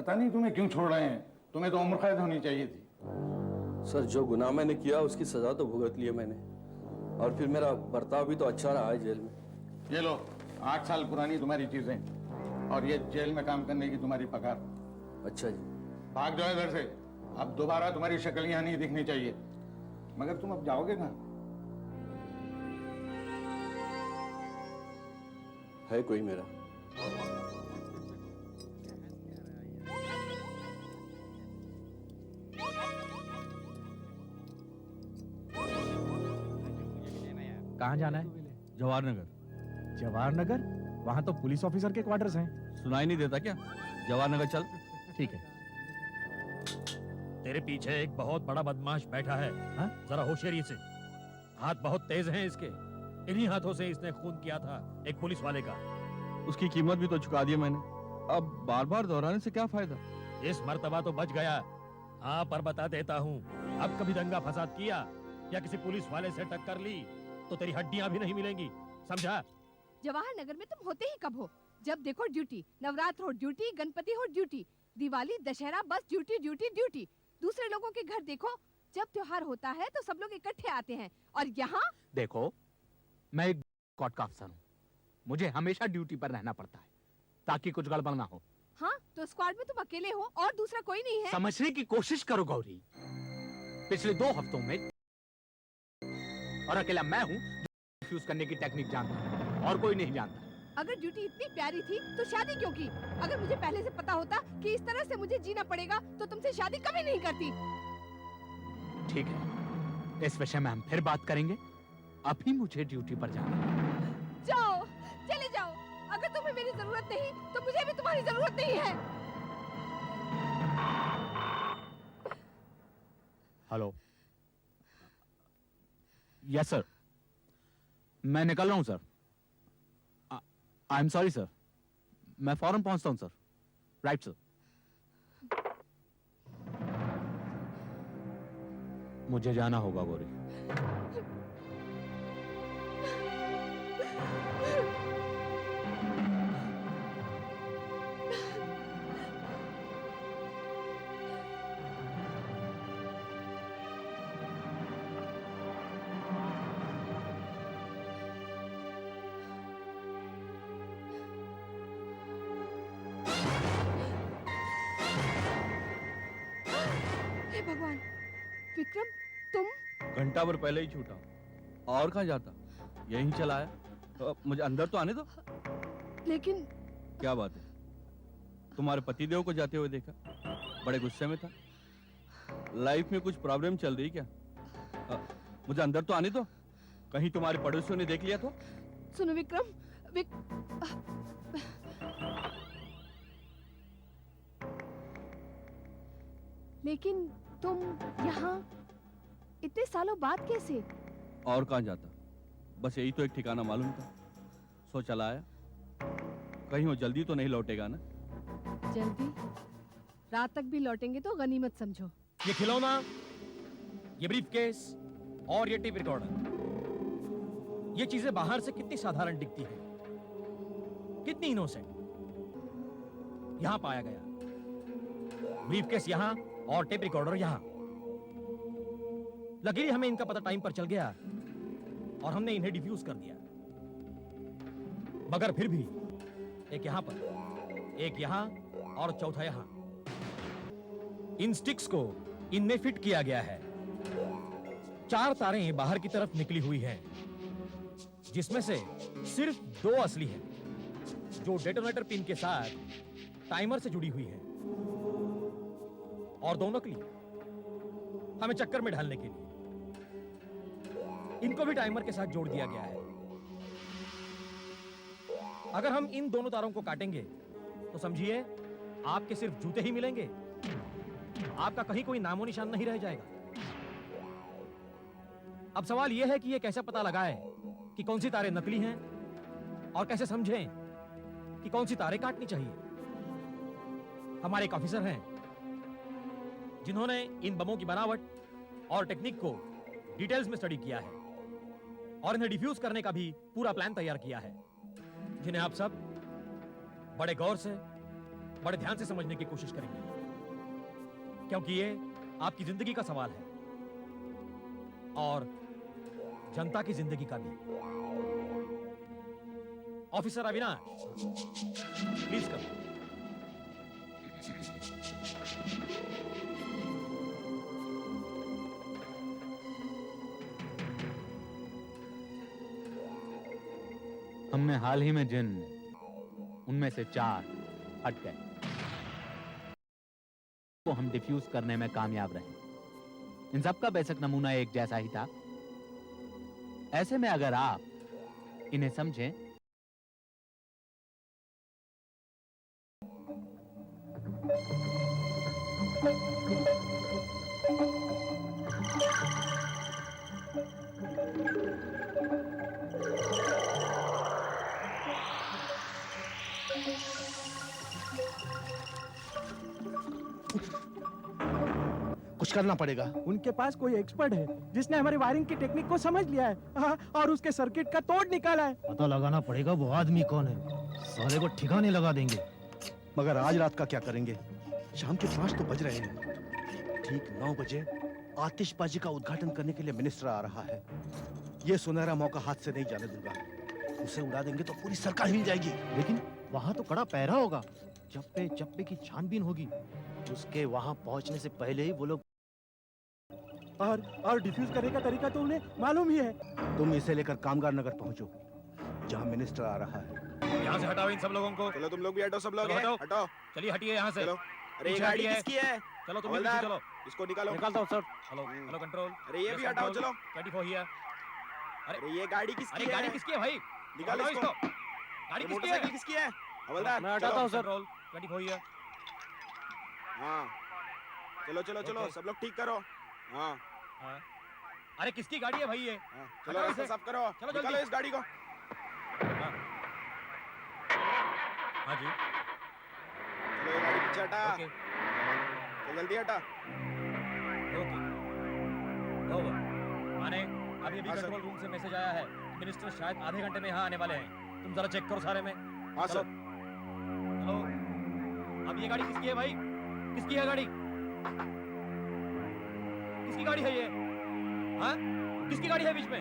पता नहीं तुम्हें क्यों छोड़ रहे हैं, तुम्हें तो उम्र कैद होनी चाहिए थी। सर, जो गुनाह मैंने किया उसकी सजा तो भुगत ली है मैंने, और फिर मेरा बर्ताव भी तो अच्छा रहा है जेल में। ये लो 8 साल पुरानी तुम्हारी चीजें, और ये जेल में काम करने की तुम्हारी पगार। अच्छा जी। भाग जाओ इधर से, अब दोबारा तुम्हारी शक्ल यहाँ नहीं दिखनी चाहिए। मगर तुम अब जाओगे कहाँ? है कोई मेरा? कहाँ जाना है? जवाहर नगर। जवाहर नगर? वहाँ तो पुलिस ऑफिसर के क्वार्टर्स हैं। सुनाई नहीं देता क्या? जवाहर नगर चल। ठीक है। तेरे पीछे एक बहुत बड़ा बदमाश बैठा है, हाँ? जरा होशियारी से। हाथ बहुत तेज हैं इसके, इन्हीं हाथों से इसने खून किया था एक पुलिस वाले का। उसकी कीमत भी तो चुका दी मैंने, अब बार बार दोहराने से क्या फायदा? इस मर्तबा तो बच गया। हाँ, पर बता देता हूँ, अब कभी दंगा फसाद किया या किसी पुलिस वाले से टक्कर ली तो तेरी हड्डियां भी नहीं मिलेंगी, समझा? जवाहर नगर में तुम होते ही कब हो? जब देखो ड्यूटी, नवरात्र हो ड्यूटी, गणपति हो ड्यूटी, दिवाली दशहरा बस ड्यूटी ड्यूटी ड्यूटी। दूसरे लोगों के घर देखो, जब त्योहार होता है तो सब लोग इकट्ठे आते हैं, और यहाँ देखो, मैं एक कोर्ट का अफसर हूँ, मुझे हमेशा ड्यूटी पर रहना पड़ता है ताकि कुछ गड़बड़ ना हो। हाँ, तो स्क्वाड में तुम अकेले हो और दूसरा कोई नहीं है। समझने की कोशिश करो गौरी, पिछले 2 हफ्तों में और अकेला मैं हूँ जो डिफ्यूज करने की टेक्निक जानता हूँ, और कोई नहीं जानता। अगर ड्यूटी इतनी प्यारी थी तो शादी क्यों की? अगर मुझे पहले से पता होता कि इस तरह से मुझे जीना पड़ेगा तो तुमसे शादी कभी नहीं करती। ठीक है, इस विषय में हम फिर बात करेंगे, अभी मुझे ड्यूटी पर जाना है। जाओ, चले जाओ, अगर तुम्हें मेरी जरूरत नहीं तो मुझे भी तुम्हारी जरूरत नहीं है। हेलो। यस सर, मैं निकल रहा हूं sir. I am sorry sir, मैं फौरन पहुंचता हूं सर। Right sir. मुझे जाना होगा गौरी। हे भगवान, विक्रम तुम? घंटा भर पहले ही छूटा, और कहाँ जाता? यहीं चला आया। मुझे अंदर तो आने दो। लेकिन क्या बात है, तुम्हारे पतिदेव को जाते हुए देखा, बड़े गुस्से में था। लाइफ में कुछ प्रॉब्लम चल रही क्या? मुझे अंदर तो आने दो, कहीं तुम्हारे पड़ोसियों ने देख लिया तो। सुनो विक्रम, लेकिन तुम यहाँ इतने सालों बाद कैसे? और कहाँ जाता, बस यही तो एक ठिकाना मालूम था, सो चला आया। कहीं वो जल्दी तो नहीं लौटेगा ना? जल्दी? रात तक भी लौटेंगे तो गनीमत समझो। ये खिलौना, ये ब्रीफकेस और ये टेप रिकॉर्डर, ये चीजें बाहर से कितनी साधारण दिखती है, कितनी इनोसेंट। यहां पाया गया, ब्रीफकेस यहां और टेप रिकॉर्डर यहां। लकीली हमें इनका पता टाइम पर चल गया और हमने इन्हें डिफ्यूज कर दिया। मगर फिर भी एक यहां पर, एक यहां और चौथा यहां। इन स्टिक्स को इनमें फिट किया गया है। 4 तारें बाहर की तरफ निकली हुई हैं, जिसमें से सिर्फ 2 असली हैं, जो डेटोनेटर पिन के साथ टाइमर से जुड़ी हुई हैं, और 2 नकली, हमें चक्कर में ढालने के लिए। इनको भी टाइमर के साथ जोड़ दिया गया है। अगर हम इन दोनों तारों को काटेंगे तो समझिए आपके सिर्फ जूते ही मिलेंगे, आपका कहीं कोई नामो निशान नहीं रह जाएगा। अब सवाल यह है कि यह कैसे पता लगाए कि कौन सी तारें नकली हैं, और कैसे समझें कि कौन सी तारें काटनी चाहिए। हमारे एक ऑफिसर हैं जिन्होंने इन बमों की बनावट और टेक्निक को डिटेल्स में स्टडी किया है, और इन्हें डिफ्यूज करने का भी पूरा प्लान तैयार किया है, जिन्हें आप सब बड़े गौर से बड़े ध्यान से समझने की कोशिश करेंगे, क्योंकि ये आपकी जिंदगी का सवाल है और जनता की जिंदगी का भी। ऑफिसर अविनाश, प्लीज करो। हमने हाल ही में जिन उनमें से 4 हट गए को हम डिफ्यूज करने में कामयाब रहे। इन सब का बेसिक नमूना एक जैसा ही था। ऐसे में अगर आप इन्हें समझें कुछ करना पड़ेगा। उनके पास कोई एक्सपर्ट है जिसने हमारी वायरिंग की टेक्निक को समझ लिया है, हाँ, और उसके सर्किट का तोड़ निकाला है। पता लगाना पड़ेगा वो आदमी कौन है, साले को ठिकाने लगा देंगे। मगर आज रात का क्या करेंगे? शाम के 5 तो बज रहे हैं। ठीक 9 बजे आतिशबाजी का उद्घाटन करने के लिए मिनिस्टर आ रहा है। ये सुनहरा मौका हाथ से नहीं जाने दूंगा। उसे उड़ा देंगे तो पूरी सरकार हिल जाएगी। लेकिन वहां तो कड़ा पहरा होगा, चप्पे चप्पे की छानबीन होगी। उसके वहां पहुंचने से पहले ही वो लोग और डिफ्यूज करने का तरीका तो उन्हें मालूम ही है। तुम इसे लेकर कामगार नगर पहुंचो, जहां मिनिस्टर आ रहा है। यहाँ से हटाओ इन सब लोगों को। चलो तुम लोग भी हटो, सब लोग चलो, हटाओ। हटाओ। चलिए हटिए यहाँ से। चलो। अरे ये पीछे गाड़ी हटिए। किसकी है? चलो तुम भी हवलदार, पीछे चलो। इसको निकालो। निकालता हूँ सर। Hello hello control. अरे ये भी हटाओ, चलो। 24 हियर। अरे ये गाड़ी किसकी अरे है? गाड़ी किसकी है भाई? निकालो हटाओ इसको। गाड़ी किसकी है? मोटरसाइकिल किसकी है? हवलदार, मैं हटाता चलो। हूँ सर। Role 24 here. हाँ, चलो चलो चलो, ओके। सब लोग ठीक करो। हाँ हाँ। अरे किसकी गाड़ी है भाई ये? हाँ, चलो हटाओ रास्ता इसे। साफ करो। चलो निकालो जल्दी। इस गाड़ी को। हाँ। हाँ जी। चलो ये गाड़ी पीछे हटा। ओके चल जल्दी हटा। Okay over. माने अभी अभी हाँ, सर। कंट्रोल रूम से मैसेज आया है कि मिनिस्टर शायद आधे घंटे में यहाँ आने वाले हैं। तुम जरा चेक करो सारे में। हाँ चलो। सर। चलो। अब ये गाड़ी किसकी है भाई? किसकी है गाड़ी? किसकी गाड़ी है ये? हाँ? किसकी गाड़ी है बीच में?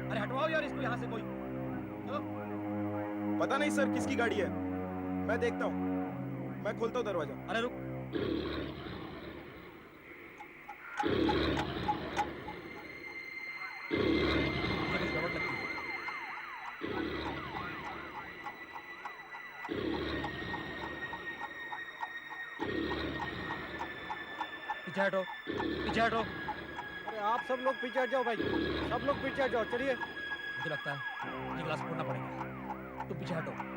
अरे हटवाओ यार इसको यहाँ से कोई। चलो। पता नहीं सर किसकी गाड़ी है, मैं देखता हूँ। मैं खोलता हूँ दरवाजा। अरे रुक। मुझे कुछ गड़बड़ लगती है। पीछे हटो, पीछे हटो। अरे आप सब लोग पीछे हट जाओ भाई, सब लोग पीछे हट जाओ। चलिए। मुझे लगता है ये ग्लास फोड़ना पड़ेगा। तुम पीछे हटो।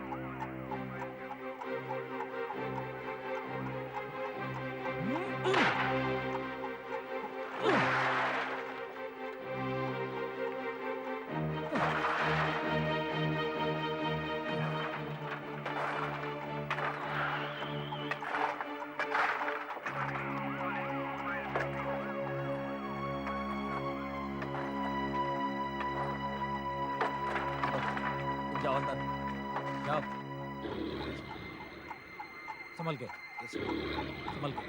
जाओ अंदर जाओ। संभल के, संभल के।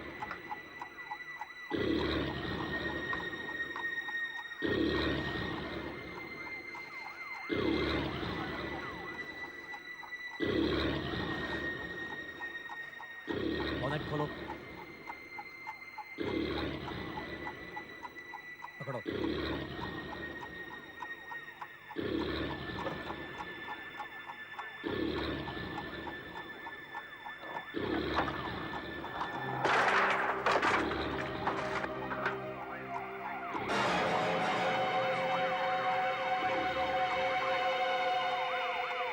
बोनेट खोलो। पकड़ो।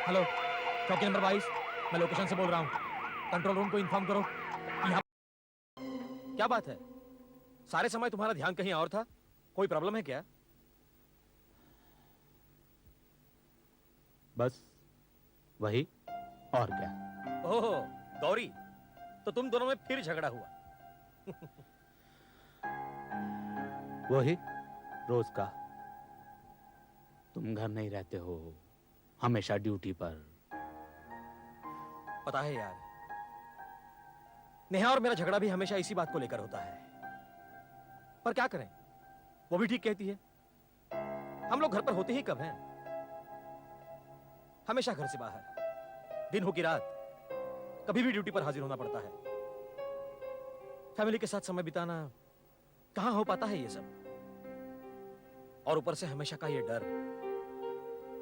हेलो, चौकी नंबर 22, मैं लोकेशन से बोल रहा हूँ। कंट्रोल रूम को इन्फॉर्म करो कि यहाँ। क्या बात है? सारे समय तुम्हारा ध्यान कहीं और था। कोई प्रॉब्लम है क्या? बस वही, और क्या। ओह गौरी, तो तुम दोनों में फिर झगड़ा हुआ। वही रोज का। तुम घर नहीं रहते हो, हमेशा ड्यूटी पर। पता है यार, नेहा और मेरा झगड़ा भी हमेशा इसी बात को लेकर होता है। पर क्या करें, वो भी ठीक कहती है। हम लोग घर पर होते ही कब हैं? हमेशा घर से बाहर, दिन हो कि रात, कभी भी ड्यूटी पर हाजिर होना पड़ता है। फैमिली के साथ समय बिताना कहां हो पाता है ये सब। और ऊपर से हमेशा का ये डर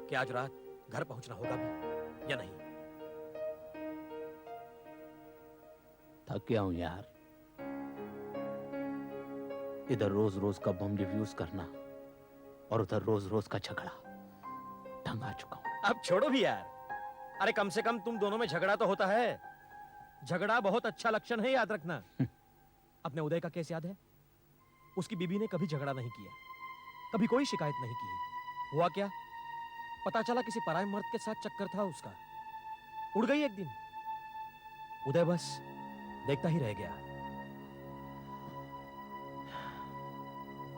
कि आज रात घर पहुंचना होगा भी या नहीं। थक गया हूं यार, इधर रोज रोज का बम डिफ्यूज करना और उधर रोज रोज का झगड़ा। तंग आ चुका हूं। अब छोड़ो भी यार, अरे कम से कम तुम दोनों में झगड़ा तो होता है। झगड़ा बहुत अच्छा लक्षण है, याद रखना। अपने उदय का केस याद है? उसकी बीबी ने कभी झगड़ा नहीं किया, कभी कोई शिकायत नहीं की। हुआ क्या, पता चला किसी पराये मर्द के साथ चक्कर था उसका। उड़ गई एक दिन। उदय बस देखता ही रह गया।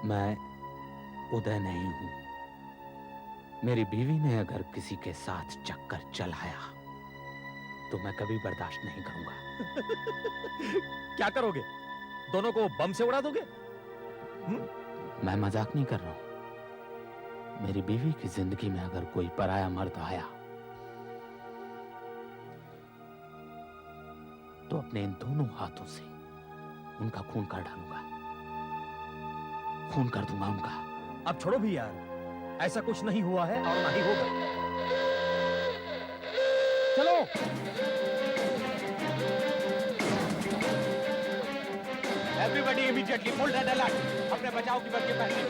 मैं उदय नहीं हूं। मेरी बीवी ने अगर किसी के साथ चक्कर चलाया तो मैं कभी बर्दाश्त नहीं करूंगा। क्या करोगे, दोनों को बम से उड़ा दोगे? मैं मजाक नहीं कर रहा हूं। मेरी बीवी की जिंदगी में अगर कोई पराया मर्द आया तो अपने इन दोनों हाथों से उनका खून कर डालूंगा, खून कर दूंगा उनका। अब छोड़ो भी यार, ऐसा कुछ नहीं हुआ है और ना ही होगा। चलो everybody immediately full red alert, अपने बचाव की बत्ती पहने।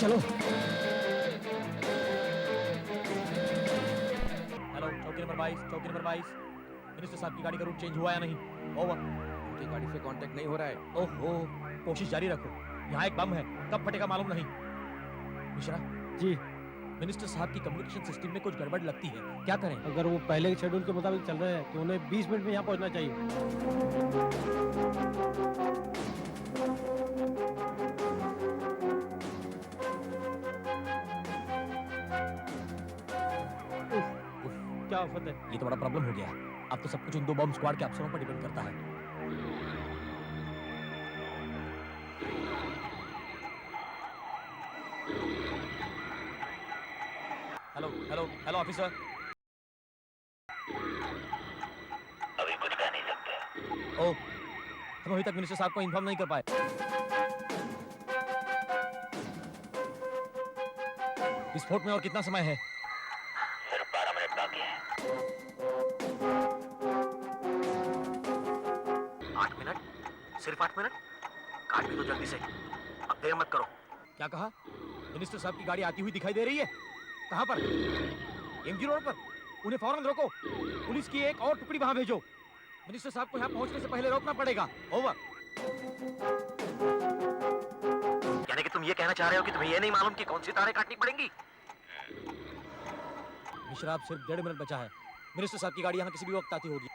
चलो। हेलो, चौकी नंबर 22, चौकी नंबर 22। मिनिस्टर साहब की गाड़ी का रूट चेंज हुआ या नहीं? ओवर। उनकी गाड़ी से कांटेक्ट नहीं हो रहा है। ओहो, कोशिश जारी रखो। यहाँ एक बम है, कब फटेगा मालूम नहीं। मिश्रा जी, मिनिस्टर साहब की कम्युनिकेशन सिस्टम में कुछ गड़बड़ लगती है, क्या करें? अगर वो पहले के शेड्यूल के मुताबिक चल रहे हैं तो उन्हें 20 मिनट में यहाँ पहुँचना चाहिए। क्या आफत है? ये तो बड़ा प्रॉब्लम हो गया। अब तो सब कुछ उन दो बम स्क्वाड के अफसरों पर डिपेंड करता है। Hello hello hello officer. अभी कुछ कह नहीं सकते। ओ, हम अभी तक मिनिस्टर साहब को इन्फॉर्म नहीं कर पाए। विस्फोट में और कितना समय है? सिर्फ 12 मिनट बाकी है। 8 मिनट? सिर्फ 8 मिनट? काट भी दो जल्दी से, अब देर मत करो। क्या कहा? मिनिस्टर साहब की गाड़ी आती हुई दिखाई दे रही है। कहां पर? एमजी रोड पर। उन्हें फौरन रोको। पुलिस की एक और टुकड़ी वहां भेजो। मिनिस्टर साहब को यहाँ पहुंचने से पहले रोकना पड़ेगा। ओवर। यानी कि तुम ये कहना चाह रहे हो कि तुम्हें ये नहीं मालूम कि कौन सी तारें काटनी पड़ेंगी? मिश्रा, अब सिर्फ 1.5 मिनट बचा है। मिनिस्टर साहब की गाड़ी यहाँ किसी भी वक्त आती होगी।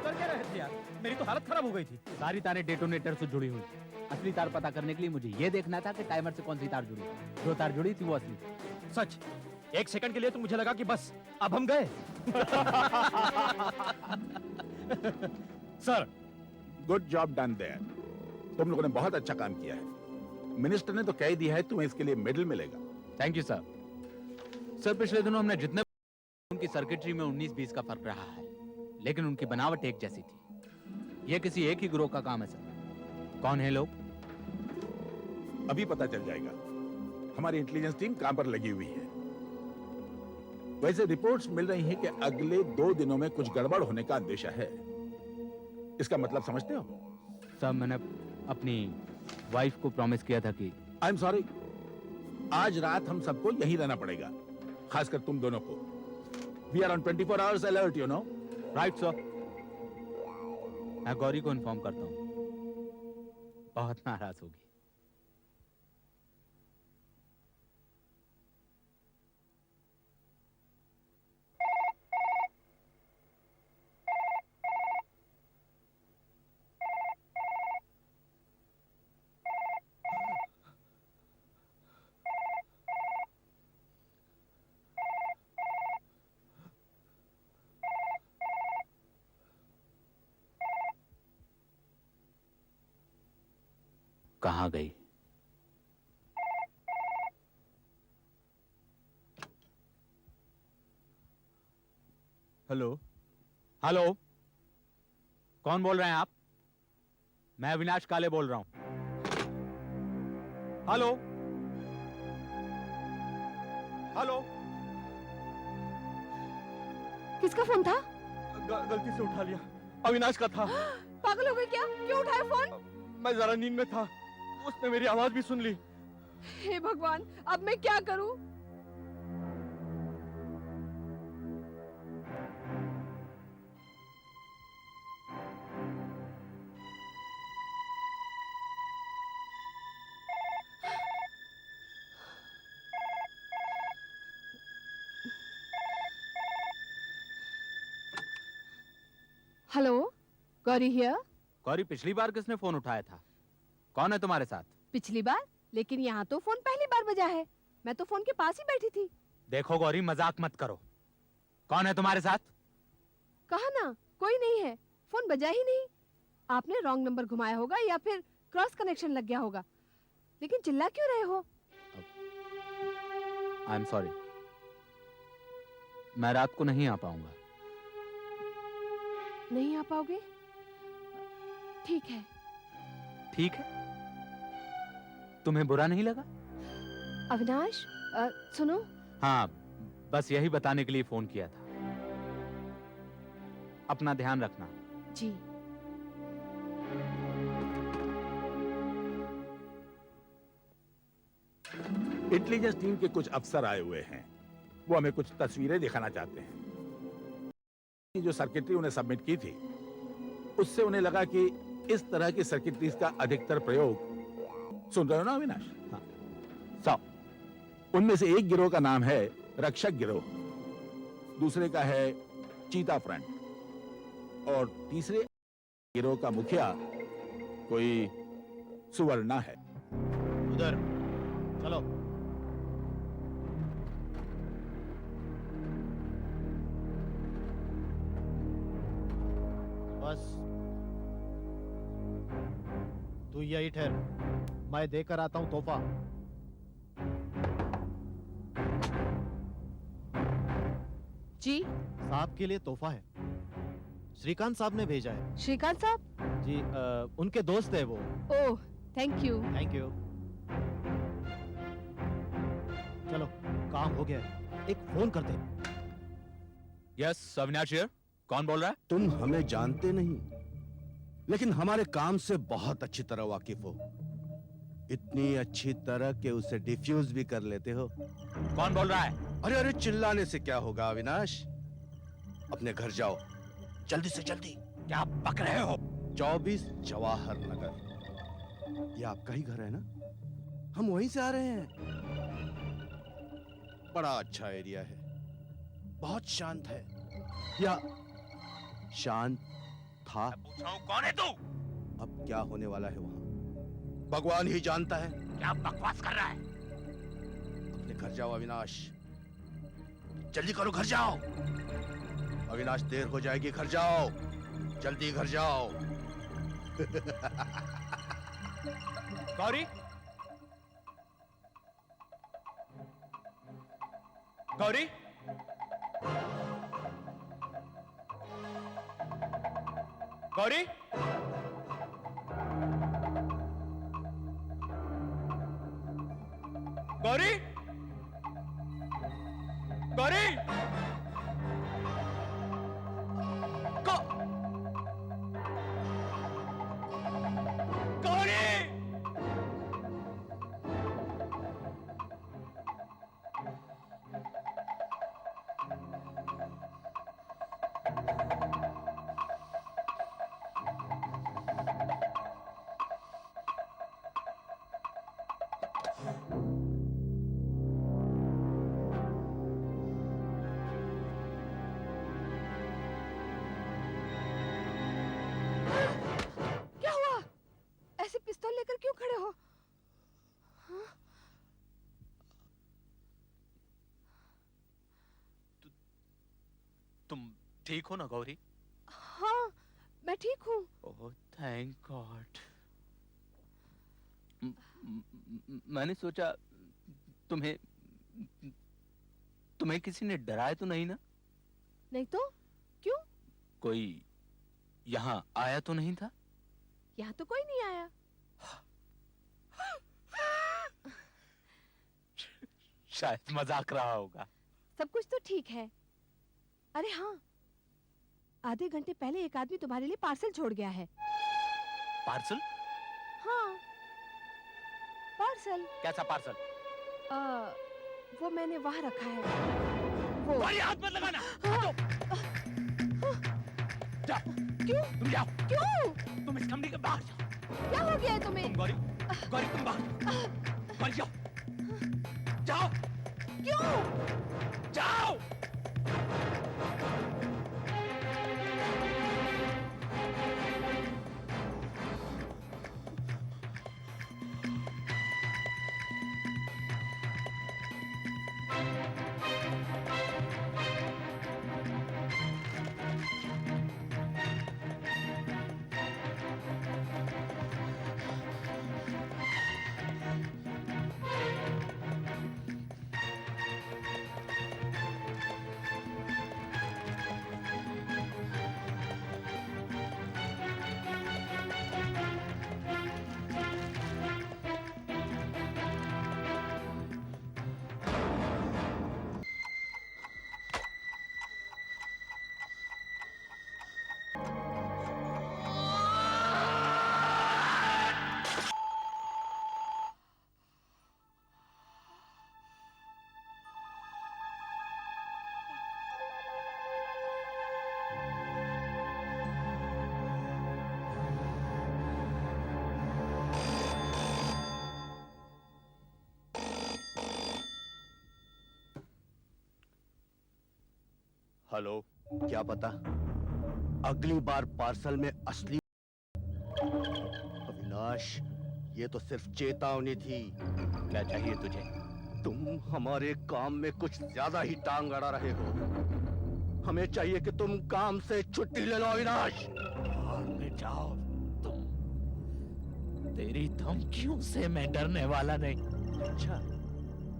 कर क्या रहे थे यार? मेरी तो हालत खराब हो गई थी। सारी तारें डेटोनेटर से जुड़ी हुई। असली तार पता करने के लिए मुझे ये देखना था कि टाइमर से कौन सी तार जुड़ी। जो तार जुड़ी थी वो असली। सच, एक सेकंड के लिए तो मुझे लगा कि बस अब हम गए। Sir, good job done there. तुम लोगों ने बहुत अच्छा काम किया है। मिनिस्टर ने तो कह दिया है तुम्हें इसके लिए मेडल मिलेगा। Thank you sir. सर, पिछले दिनों हमने जितने उनकी सर्किटरी में 19-20 का फर्क रहा है, लेकिन उनकी बनावट एक जैसी थी। ये किसी एक ही ग्रोह का काम है सर। कौन है लोग? अभी पता चल जाएगा। हमारी इंटेलिजेंस टीम काम पर लगी हुई है। वैसे रिपोर्ट्स मिल रही हैं कि अगले 2 दिनों में कुछ गड़बड़ होने का अंदेशा है। इसका मतलब समझते हो? सर, मैंने अपनी वाइफ को प्रॉमिस किया था कि आई एम सॉरी, आज रात हम सबको यहीं रहना पड़ेगा, खासकर तुम दोनों को। We are on 24 hours alert, you know. Right sir. मैं गौरी को इन्फॉर्म करता हूँ, बहुत नाराज होगी। कहाँ गई? हेलो। हेलो, कौन बोल रहे हैं आप? मैं अविनाश काले बोल रहा हूं। Hello hello. किसका फोन था? गलती से उठा लिया, अविनाश का था। पागल हो गए क्या? क्यों उठाया फोन? मैं जरा नींद में था, उसने मेरी आवाज भी सुन ली। हे भगवान, अब मैं क्या करूं? Hello, Gauri here. गौरी, पिछली बार किसने फोन उठाया था? कौन है तुम्हारे साथ? पिछली बार? लेकिन यहाँ तो फोन पहली बार बजा है। मैं तो फोन के पास ही बैठी थी। देखो गौरी, मजाक मत करो। कौन है तुम्हारे साथ? कहा ना, कोई नहीं है। फोन बजा ही नहीं। आपने रॉन्ग नंबर घुमाया होगा या फिर क्रॉस कनेक्शन लग गया होगा। लेकिन चिल्ला क्यों रहे हो? आई एम सॉरी, मैं रात को नहीं आ पाऊंगा। नहीं आ पाओगे? ठीक है। ठीक है? तुम्हें बुरा नहीं लगा? अविनाश, सुनो। हाँ, बस यही बताने के लिए फोन किया था। अपना ध्यान रखना। जी। इंटेलिजेंस टीम के कुछ अफसर आए हुए हैं, वो हमें कुछ तस्वीरें दिखाना चाहते हैं। जो सर्किटरी उन्हें सबमिट की थी, उससे उन्हें लगा कि इस तरह की सर्किटरीज का अधिकतर प्रयोग, सुन रहे हो ना अविनाश? हाँ। उनमें से एक गिरोह का नाम है रक्षक गिरोह, दूसरे का है चीता फ्रंट और तीसरे गिरोह का मुखिया कोई सुवर्णा है। उधर चलो। बस तू यही ठहर, मैं देकर आता हूं तोहफा। जी। साहब के लिए तोहफा है, श्रीकांत साहब ने भेजा है। श्रीकांत साहब? जी उनके दोस्त है वो। ओह, थैंक यू। Thank you. चलो, काम हो गया है, एक फोन करते हैं। Yes, Avinash here. कौन बोल रहा है? तुम हमें जानते नहीं, लेकिन हमारे काम से बहुत अच्छी तरह वाकिफ हो। इतनी अच्छी तरह कि उसे डिफ्यूज भी कर लेते हो। कौन बोल रहा है? अरे अरे, चिल्लाने से क्या होगा अविनाश, अपने घर जाओ, जल्दी से जल्दी। क्या बक रहे हो? 24 जवाहर नगर, ये आपका ही घर है ना? हम वहीं से आ रहे हैं। बड़ा अच्छा एरिया है, बहुत शांत है, या शांत था। पूछ रहा हूं, कौन है तू? अब क्या होने वाला है वहां भगवान ही जानता है। क्या बकवास कर रहा है? अपने घर जाओ अविनाश, जल्दी करो, घर जाओ। अविनाश, देर हो जाएगी, घर जाओ, जल्दी घर जाओ। गौरी, गौरी, गौरी, गौरी, गौरी, गौरी। ठीक हो ना गौरी? हाँ, मैं ठीक हूँ। Oh thank God. मैंने सोचा तुम्हें तुम्हें किसी ने डराया तो नहीं ना? नहीं तो क्यों? कोई यहाँ आया तो नहीं था? यहाँ तो कोई नहीं आया। शायद मजाक रहा होगा। सब कुछ तो ठीक है। अरे हाँ, आधे घंटे पहले एक आदमी तुम्हारे लिए पार्सल छोड़ गया है। पार्सल? हाँ, पार्सल। कैसा पार्सल? वो मैंने वहाँ रखा है। वो हाथ मत लगाना। जाओ। क्यों? तुम जाओ। क्यों? तुम इस कमरे के बाहर जाओ। क्या हो गया है तुम्हें? तुम गौरी, गौरी तुम बाहर जाओ। जाओ। क्यों? जाओ। हेलो, क्या पता अगली बार पार्सल में असली। अविनाश, ये तो सिर्फ चेतावनी थी। क्या चाहिए तुझे? तुम हमारे काम में कुछ ज्यादा ही टांग अड़ा रहे हो। हमें चाहिए कि तुम काम से छुट्टी ले लो अविनाश। और में जाओ तुम। तेरी धमकियों से मैं डरने वाला नहीं। अच्छा,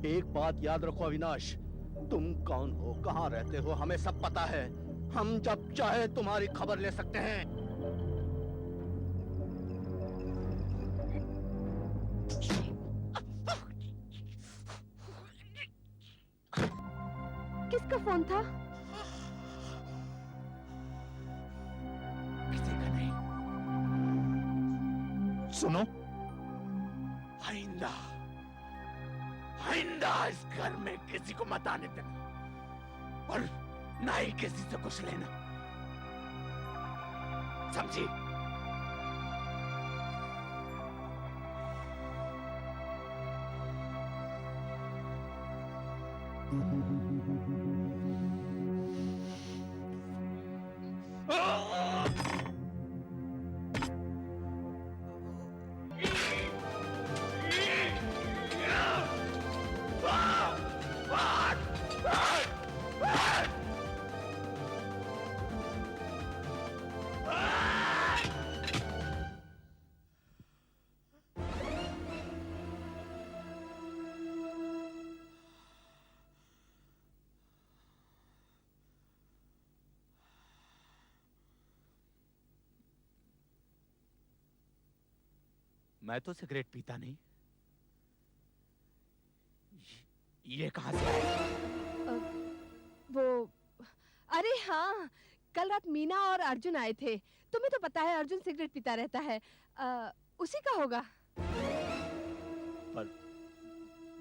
एक बात याद रखो अविनाश, तुम कौन हो, कहाँ रहते हो, हमें सब पता है। हम जब चाहे तुम्हारी खबर ले सकते हैं। किसका फोन था? किसी का नहीं। सुनो, आइंदा आइंदा इस घर में किसी को मत आने देना और ना ही किसी से कुछ लेना, समझी? मैं तो सिगरेट पीता नहीं। ये कहां से आया? वो, अरे हाँ, कल रात मीना और अर्जुन आए थे। तुम्हें तो पता है अर्जुन सिगरेट पीता रहता है। उसी का होगा। पर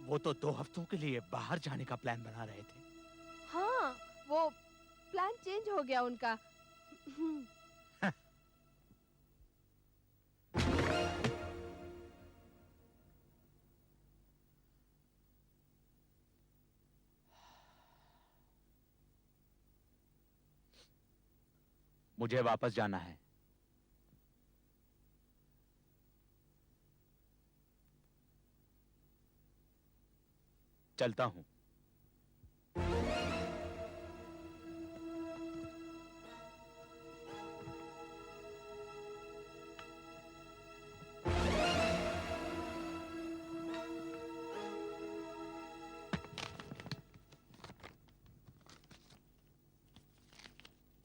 वो तो 2 हफ्तों के लिए बाहर जाने का प्लान बना रहे थे। हाँ, वो प्लान चेंज हो गया उनका। मुझे वापस जाना है। चलता हूं।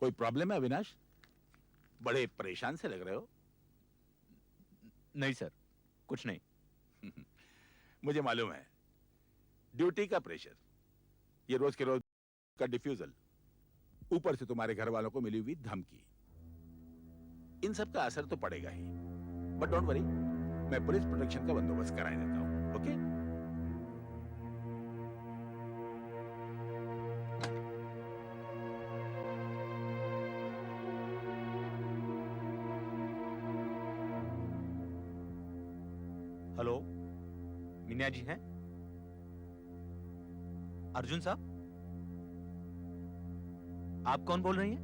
कोई प्रॉब्लम है अविनाश? बड़े परेशान से लग रहे हो। नहीं सर, कुछ नहीं। मुझे मालूम है, ड्यूटी का प्रेशर, ये रोज के रोज का डिफ्यूजल, ऊपर से तुम्हारे घर वालों को मिली हुई धमकी, इन सब का असर तो पड़ेगा ही। बट डोंट वरी, मैं पुलिस प्रोटेक्शन का बंदोबस्त कराए देता हूं। ओके? हेलो, मीना जी हैं? अर्जुन साहब, आप कौन बोल रही हैं?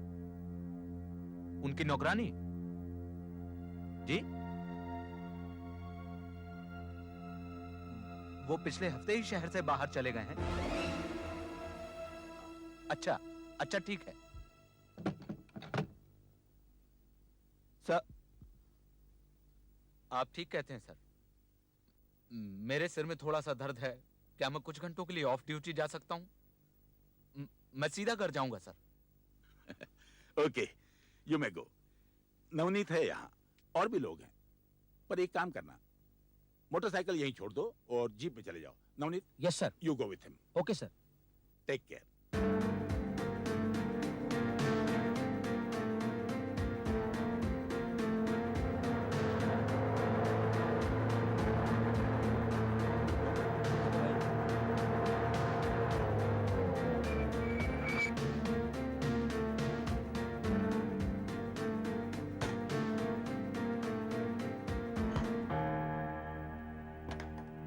उनकी नौकरानी? जी? वो पिछले हफ्ते ही शहर से बाहर चले गए हैं। अच्छा, अच्छा ठीक है। सर, आप ठीक कहते हैं सर। मेरे सिर में थोड़ा सा दर्द है। क्या मैं कुछ घंटों के लिए ऑफ ड्यूटी जा सकता हूं? मैं सीधा घर जाऊंगा सर। ओके, यू मे गो। नवनीत है यहाँ, और भी लोग हैं, पर एक काम करना, मोटरसाइकिल यहीं छोड़ दो और जीप में चले जाओ। Navneet, yes sir. You go with him. Okay sir. Take care.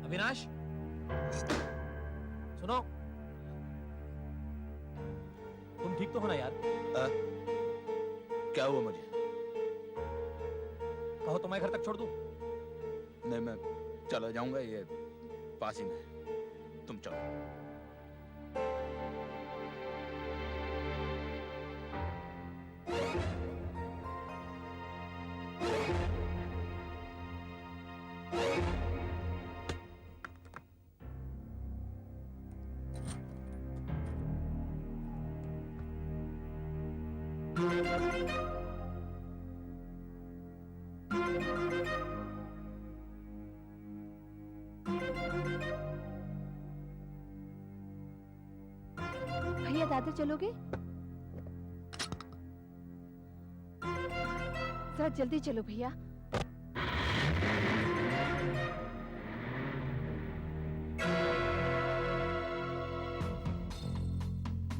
Avinash, सुनो, तुम ठीक तो हो ना यार? क्या हुआ मुझे? कहो तो मैं घर तक छोड़ दूं? नहीं, मैं चला जाऊंगा, ये पास ही में है। तुम चलो। भैया दादर चलोगे? जरा जल्दी चलो भैया।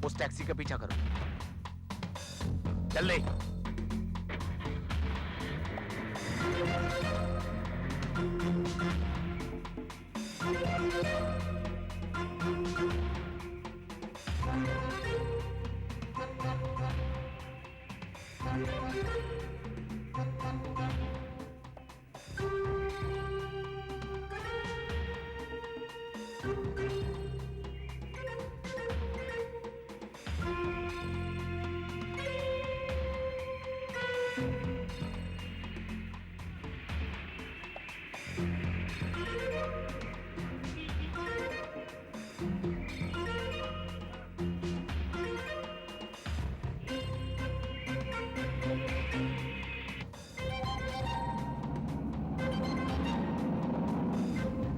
उस टैक्सी का पीछा करो। जल्दी।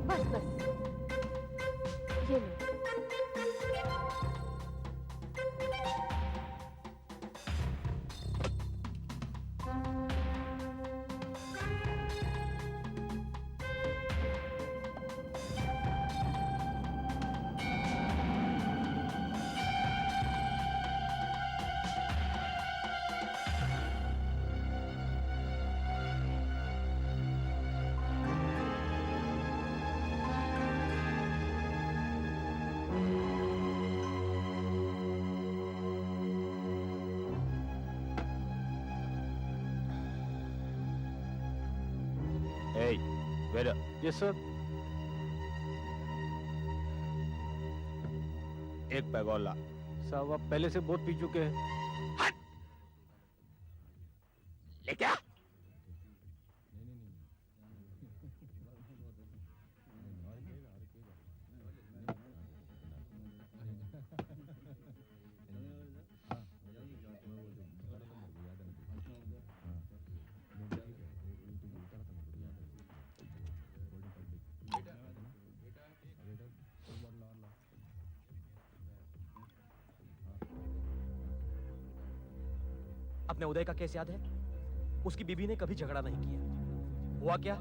बस बस, ये लो। Hey, wait up. Yes sir. एक पैग और ला। साहब आप पहले से बहुत पी चुके हैं। ले क्या? अपने उदय का केस याद है? उसकी बीबी ने कभी झगड़ा नहीं किया। हुआ क्या?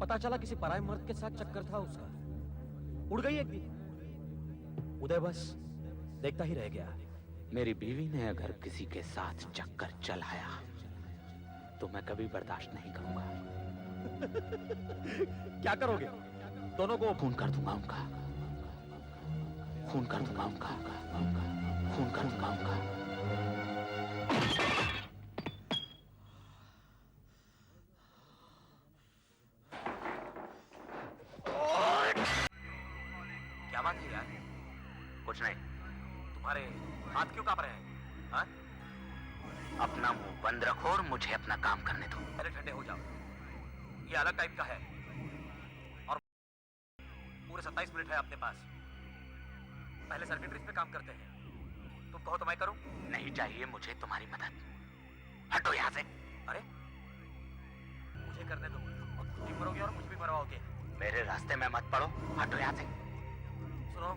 पता चला किसी पराये मर्द के साथ चक्कर था उसका। उड़ गई एक दिन। उदय बस देखता ही रह गया। मेरी बीवी ने अगर किसी के साथ चक्कर चलाया तो मैं कभी बर्दाश्त नहीं करूंगा। क्या करोगे? दोनों को खून कर दूंगा उनका, खून कर दूंगा उनका, खून कर दूंगा उनका। क्या बात है यार? कुछ नहीं, तुम्हारे हाथ क्यों कांप रहे हैं? हाँ? अपना मुंह बंद रखो और मुझे अपना काम करने दो। पहले ठंडे हो जाओ। ये अलग टाइप का है और पूरे 27 मिनट है अपने पास। पहले सर्किटरीज पे काम करते हैं। तुम कहो तो मैं करूं? नहीं चाहिए मुझे तुम्हारी मदद। हटो यहाँ से। अरे मुझे करने दो, तुम भी मरोगे और मुझे भी मरवाओगे। मेरे रास्ते में मत पड़ो, हटो यहाँ से। सुनो,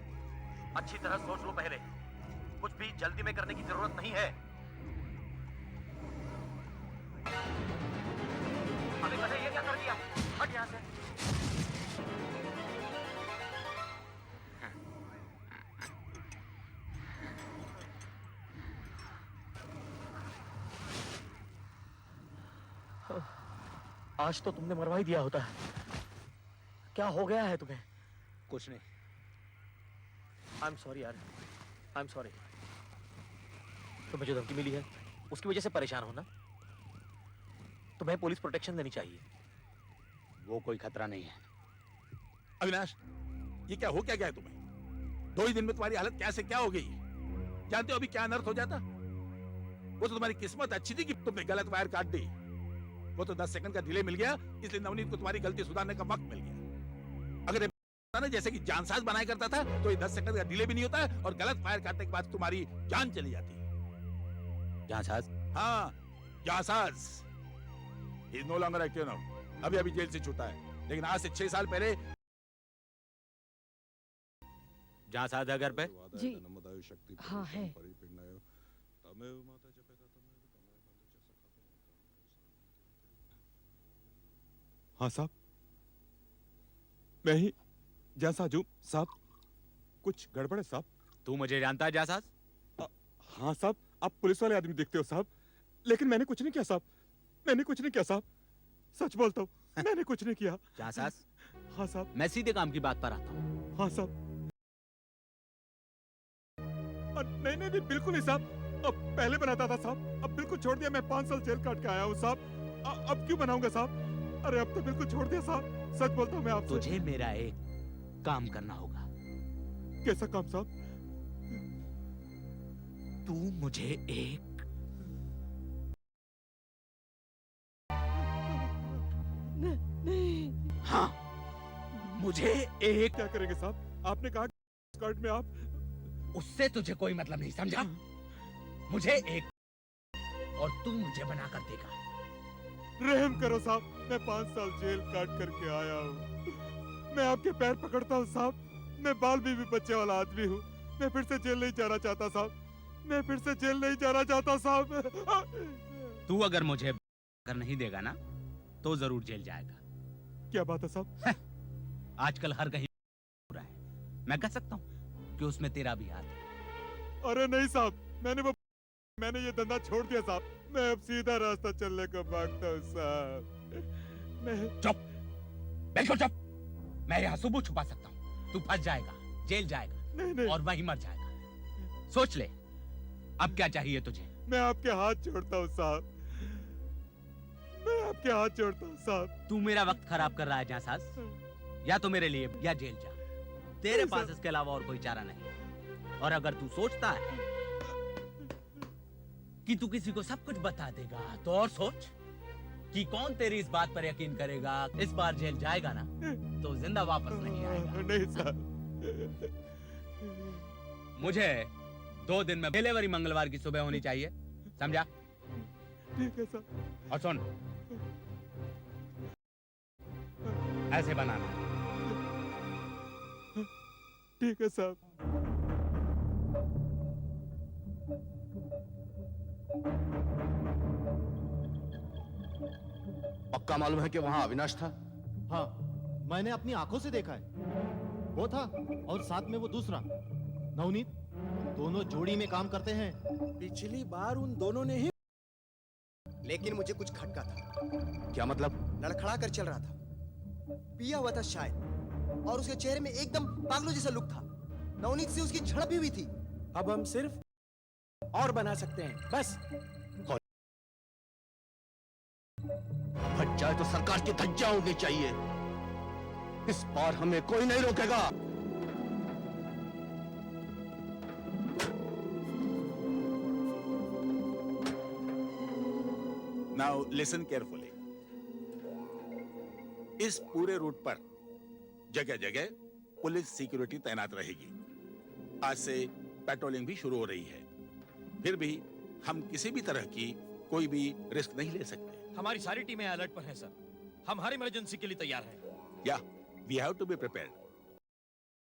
अच्छी तरह सोच लो पहले। कुछ भी जल्दी में करने की जरूरत नहीं है। अबे पता है ये क्या कर दिया? हट यहाँ से। आज तो तुमने मरवा ही दिया होता। क्या हो गया है तुम्हें? कुछ नहीं। आई एम सॉरी यार, आई एम सॉरी। तुम्हें जो धमकी मिली है उसकी वजह से परेशान हो ना? तुम्हें पुलिस प्रोटेक्शन देनी चाहिए। वो कोई खतरा नहीं है। अविनाश, ये क्या हो क्या गया है तुम्हें? 2 ही दिन में तुम्हारी हालत क्या से क्या हो गई? जानते हो अभी क्या अनर्थ हो जाता? वो तो तुम्हारी किस्मत अच्छी थी कि तुमने गलत वायर काट दी। वो तो 10 सेकंड का डिले मिल गया, इसलिए नवनीत को तुम्हारी गलती सुधारने का वक्त मिल गया। अगर ना जैसे कि जानसाज बनाया करता था तो ये 10 सेकंड का डिले भी नहीं होता और गलत फायर काटने के बाद तुम्हारी जान चली जाती। जांसाज? हाँ, जांसाज। He is no longer active now. अभी अभी जेल से छूटा है, लेकिन आज से 6 साल पहले। जांसाज है घर पे? जी हाँ है। हाँ साहब, मैं ही जांसाज हूँ साहब। कुछ गड़बड़ है साहब। तू मुझे जानता है जांसाज? हाँ साहब, आप पुलिस वाले आदमी दिखते हो साहब, लेकिन मैंने कुछ नहीं किया साहब। मैंने कुछ नहीं किया साहब, सच बोलता हूँ, मैंने कुछ नहीं किया। जांसाज? हाँ साहब। मैं सीधे काम की बात पर आता हूँ। हाँ साहब। नहीं नहीं नहीं, बिल्कुल नहीं साहब। अब पहले बनाता था साहब, अब बिल्कुल छोड़ दिया। मैं 5 साल जेल काट के आया हूँ साहब। अब क्यों बनाऊंगा साहब? अरे अब तो बिल्कुल छोड़ दिया साहब, सच बोलता हूँ मैं आपसे। तुझे मेरा एक काम करना होगा। कैसा काम साहब? तू मुझे एक हाँ, मुझे एक। क्या करेंगे साहब? आपने कहा कार्ड में आप। उससे तुझे कोई मतलब नहीं, समझा? मुझे एक और तू मुझे बना कर देगा। रहम करो साहब, मैं 5 साल जेल काट करके आया हूँ। मैं आपके पैर पकड़ता हूँ साहब। मैं बाल बीवी बच्चे वाला आदमी हूँ। मैं फिर से जेल नहीं जाना चाहता साहब। मैं फिर से जेल नहीं जाना चाहता साहब। तू अगर मुझे कर नहीं देगा ना तो जरूर जेल जाएगा। क्या बात है साहब? आजकल हर कहीं हो रहा है। मैं कह सकता हूँ कि उसमें तेरा भी हाथ है। अरे नहीं साहब, मैंने ये धंधा छोड़ दिया साहब। मैं अब सीधा रास्ता चलने को मांगता हूँ साहब। मैं चुप, बिल्कुल चुप। मैं यहाँ सुबह छुपा सकता हूँ, तू फंस जाएगा, जेल जाएगा। नहीं नहीं, और वहीं मर जाएगा। सोच ले, अब क्या चाहिए तुझे? मैं आपके हाथ जोड़ता हूँ साहब। मैं आपके हाथ जोड़ता हूँ साहब। तू मेरा वक्त खराब कर रहा है जांसाज। या तो मेरे लिए या जेल जा। तेरे पास इसके अलावा और कोई चारा नहीं। और अगर तू सोचता है कि तू किसी को सब कुछ बता देगा तो और सोच कि कौन तेरी इस बात पर यकीन करेगा। इस बार जेल जाएगा ना तो जिंदा वापस नहीं आएगा। नहीं साहब। मुझे 2 दिन में डिलीवरी मंगलवार की सुबह होनी चाहिए, समझा? ठीक है साहब। और सुन, ऐसे बनाना। ठीक है साहब। पक्का मालूम है कि वहां अविनाश था? हाँ, मैंने अपनी आंखों से देखा है। वो था और साथ में वो दूसरा नवनीत, दोनों जोड़ी में काम करते हैं। पिछली बार उन दोनों ने ही लेकिन मुझे कुछ खटका था। क्या मतलब? लड़खड़ा कर चल रहा था, पिया हुआ था शायद, और उसके चेहरे में एकदम पागलों जैसा लुक था। नवनीत से उसकी झड़प भी हुई थी। अब हम सिर्फ और बना सकते हैं, बस। फट जाए तो सरकार की धज्जियां उड़नी चाहिए। इस बार हमें कोई नहीं रोकेगा। Now listen carefully. इस पूरे रूट पर जगह जगह पुलिस सिक्योरिटी तैनात रहेगी। आज से पेट्रोलिंग भी शुरू हो रही है। फिर भी हम किसी भी तरह की कोई भी रिस्क नहीं ले सकते। हमारी सारी टीमें अलर्ट पर हैं सर। हम हर इमरजेंसी के लिए तैयार हैं। या we have to be prepared.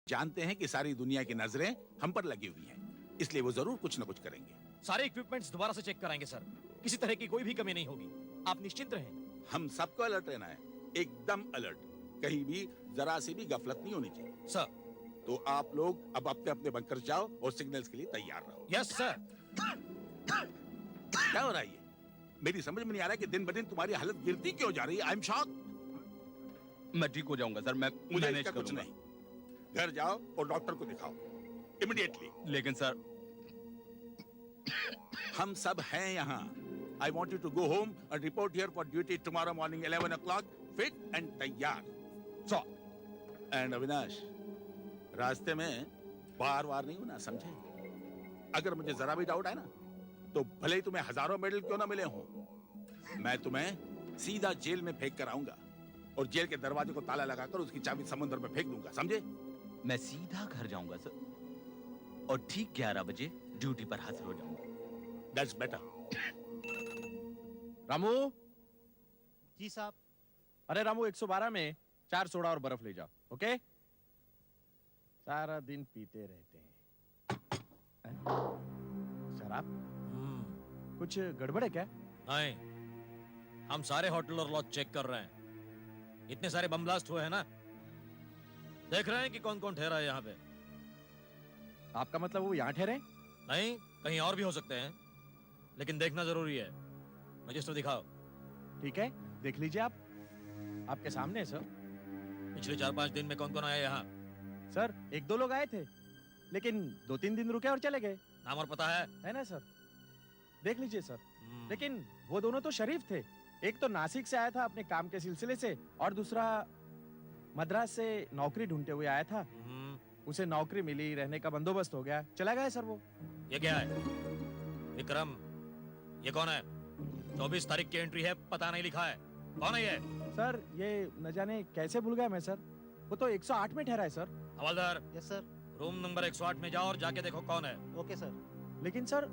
जानते हैं कि सारी दुनिया की नजरें हम पर लगी हुई हैं, इसलिए वो जरूर कुछ न कुछ करेंगे। सारे इक्विपमेंट्स दोबारा से चेक कराएंगे सर। किसी तरह की कोई भी कमी नहीं होगी, आप निश्चिंत रहें। हम सबको अलर्ट रहना है, एकदम अलर्ट। कहीं भी जरा सी भी गफलत नहीं होनी चाहिए। सर। तो आप लोग अब अपने अपने बंकर जाओ और सिग्नल्स के लिए तैयार रहो। Yes sir. क्या हो रहा है ये? मेरी समझ में नहीं आ रहा कि दिन ब दिन तुम्हारी हालत गिरती क्यों जा रही है। I am shock. मैं ठीक हो जाऊंगा सर, मैं मुझे मैनेज इसका कुछ करूंगा। नहीं। घर जाओ और डॉक्टर को दिखाओ इमीडिएटली। लेकिन सर, हम सब हैं यहाँ। I want you to go home and report here for duty tomorrow morning 11 o'clock, fit and तैयार। सर। And अविनाश, रास्ते में बार-बार नहीं होना, समझे? अगर मुझे जरा भी डाउट है ना, तो भले ही तुम्हें हजारों मेडल क्यों ना मिले हों, मैं तुम्हें सीधा जेल में फेंक कर आऊंगा और जेल के दरवाजे को ताला लगाकर उसकी चाबी समुद्र में फेंक दूंगा, समझे? मैं सीधा घर जाऊंगा सर और ठीक 11 बजे ड्यूटी पर हाजिर हो जाऊंगा। That's better. रामू। जी साहब। अरे रामू, 112 में 4 सोडा और बर्फ ले जाओ, ओके? सारा दिन पीते रहते हैं। शराब? कुछ गड़बड़ है क्या? नहीं, हम सारे होटल और लॉज चेक कर रहे हैं। इतने सारे बम ब्लास्ट हुए हैं ना, देख रहे हैं कि कौन कौन ठहरा है यहाँ पे। आपका मतलब वो यहाँ ठहरे? नहीं, कहीं और भी हो सकते हैं, लेकिन देखना जरूरी है। रजिस्टर दिखाओ। ठीक है, देख लीजिए आप। आपके सामने है सर। पिछले 4-5 दिन में कौन कौन आया यहाँ? सर, 1-2 लोग आए थे, लेकिन 2-3 दिन रुके और चले गए। नाम और पता है ना सर? देख लीजिए सर। लेकिन वो दोनों तो शरीफ थे। एक तो नासिक से आया था अपने काम के सिलसिले से, और दूसरा मद्रास से नौकरी ढूंढते हुए आया था। उसे नौकरी मिली, रहने का बंदोबस्त हो गया, चला गया सर वो। ये क्या है? विक्रम, ये कौन है? 24 तारीख की एंट्री है, पता नहीं लिखा है। कौन है ये? सर, ये न जाने कैसे भूल गया मैं सर। वो तो 108 में ठहरा है सर। हवलदार। Yes sir. रूम नंबर 108 में जाओ और जाके देखो कौन है। Okay sir. लेकिन सर,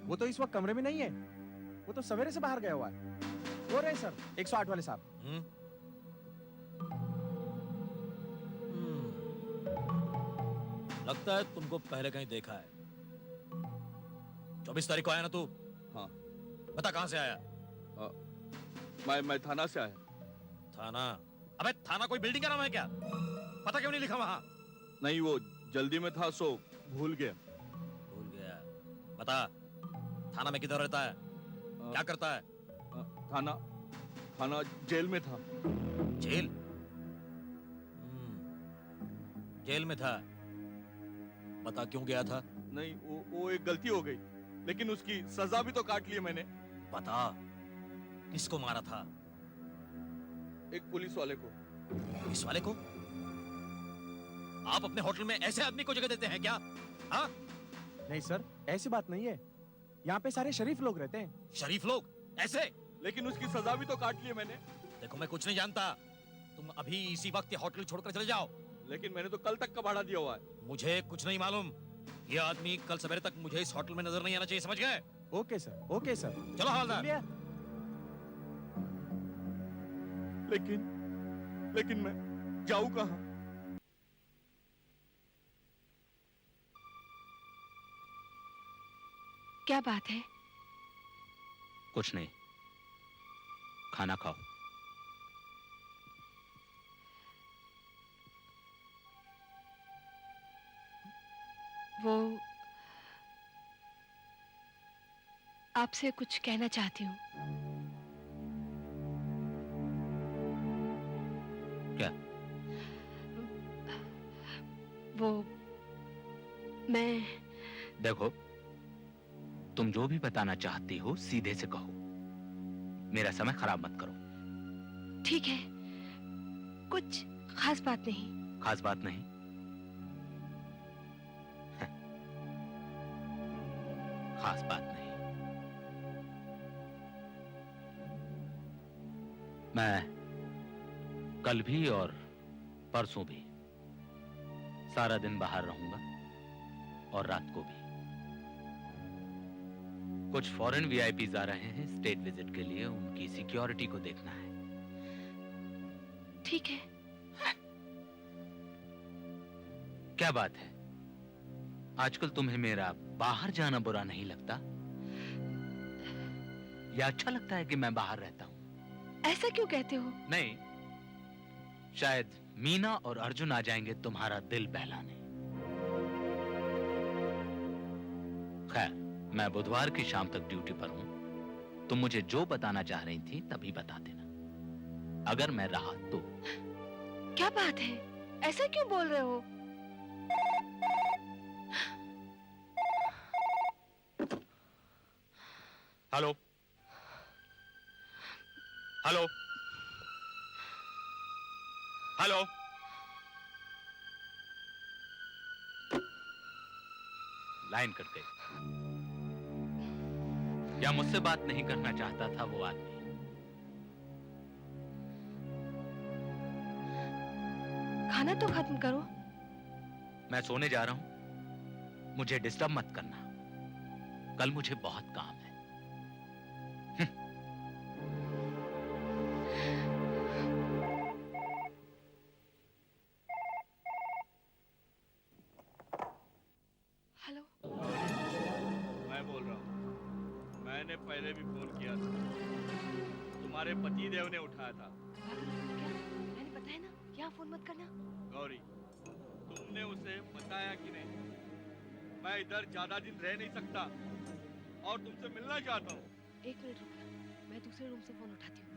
वो तो इस वक्त कमरे में नहीं है। वो तो सवेरे से बाहर गया हुआ है। वो रहे सर, 108 वाले साहब। लगता है तुमको पहले कहीं देखा है। 24 तारीख को आया ना तू? हाँ। बता कहाँ से आया? मैं थाना से आया। थाना? अबे थाना कोई बिल्डिंग का नाम है क्या? पता क्यों नहीं लिखा वहाँ? नहीं, वो जल्दी में था सो भूल गया। भूल गया? बता, थाना में किधर रहता है? क्या करता है? थाना जेल में था। जेल? जेल में था। बता क्यों गया था? नहीं, वो एक गलती हो गई, लेकिन उसकी सजा भी तो काट ली मैंने। बता, किसको मारा था? एक पुलिस वाले को। पुलिस वाले को? आप अपने होटल में ऐसे आदमी को जगह देते हैं क्या? हाँ? नहीं सर, ऐसी बात नहीं है। यहाँ पे सारे शरीफ लोग रहते हैं। शरीफ लोग? ऐसे? लेकिन उसकी सजा भी तो काट ली मैंने। देखो, मैं कुछ नहीं जानता। तुम अभी इसी वक्त ये होटल छोड़कर चले जाओ। लेकिन मैंने तो कल तक का भाड़ा दिया हुआ है। मुझे कुछ नहीं मालूम। ये आदमी कल सवेरे तक मुझे इस होटल में नजर नहीं आना चाहिए, समझ गए? Okay sir, okay sir. चलो हवलदार। लेकिन मैं जाऊं कहाँ? क्या बात है? कुछ नहीं, खाना खाओ। वो आपसे कुछ कहना चाहती हूँ। क्या? वो मैं देखो, तुम जो भी बताना चाहती हो सीधे से कहो, मेरा समय खराब मत करो। ठीक है, कुछ खास बात नहीं। खास बात नहीं? खास बात नहीं। मैं कल भी और परसों भी सारा दिन बाहर रहूंगा और रात को भी। कुछ फॉरेन वीआईपीज आ रहे हैं स्टेट विजिट के लिए, उनकी सिक्योरिटी को देखना है। ठीक है। क्या बात है, आजकल तुम्हें मेरा बाहर जाना बुरा नहीं लगता? या अच्छा लगता है कि मैं बाहर रहता हूं? ऐसा क्यों कहते हो? नहीं, शायद मीना और अर्जुन आ जाएंगे तुम्हारा दिल बहलाने। खैर, मैं बुधवार की शाम तक ड्यूटी पर हूं। तुम मुझे जो बताना चाह रही थी तभी बता देना, अगर मैं रहा तो। क्या बात है, ऐसा क्यों बोल रहे हो? Hello hello hello, line cut गई। क्या मुझसे बात नहीं करना चाहता था वो आदमी? खाना तो खत्म करो। मैं सोने जा रहा हूं, मुझे डिस्टर्ब मत करना, कल मुझे बहुत काम है। हेलो। मैं बोल रहा हूँ, मैंने पहले भी फोन किया था, तुम्हारे पति देव ने उठाया था। मैंने बताया ना, यहाँ फोन मत करना। गौरी, तुमने उसे बताया कि नहीं? मैं इधर ज्यादा दिन रह नहीं सकता और तुमसे मिलना चाहता हूँ। एक मिनट रुकना, मैं दूसरे रूम से फोन उठाती हूँ।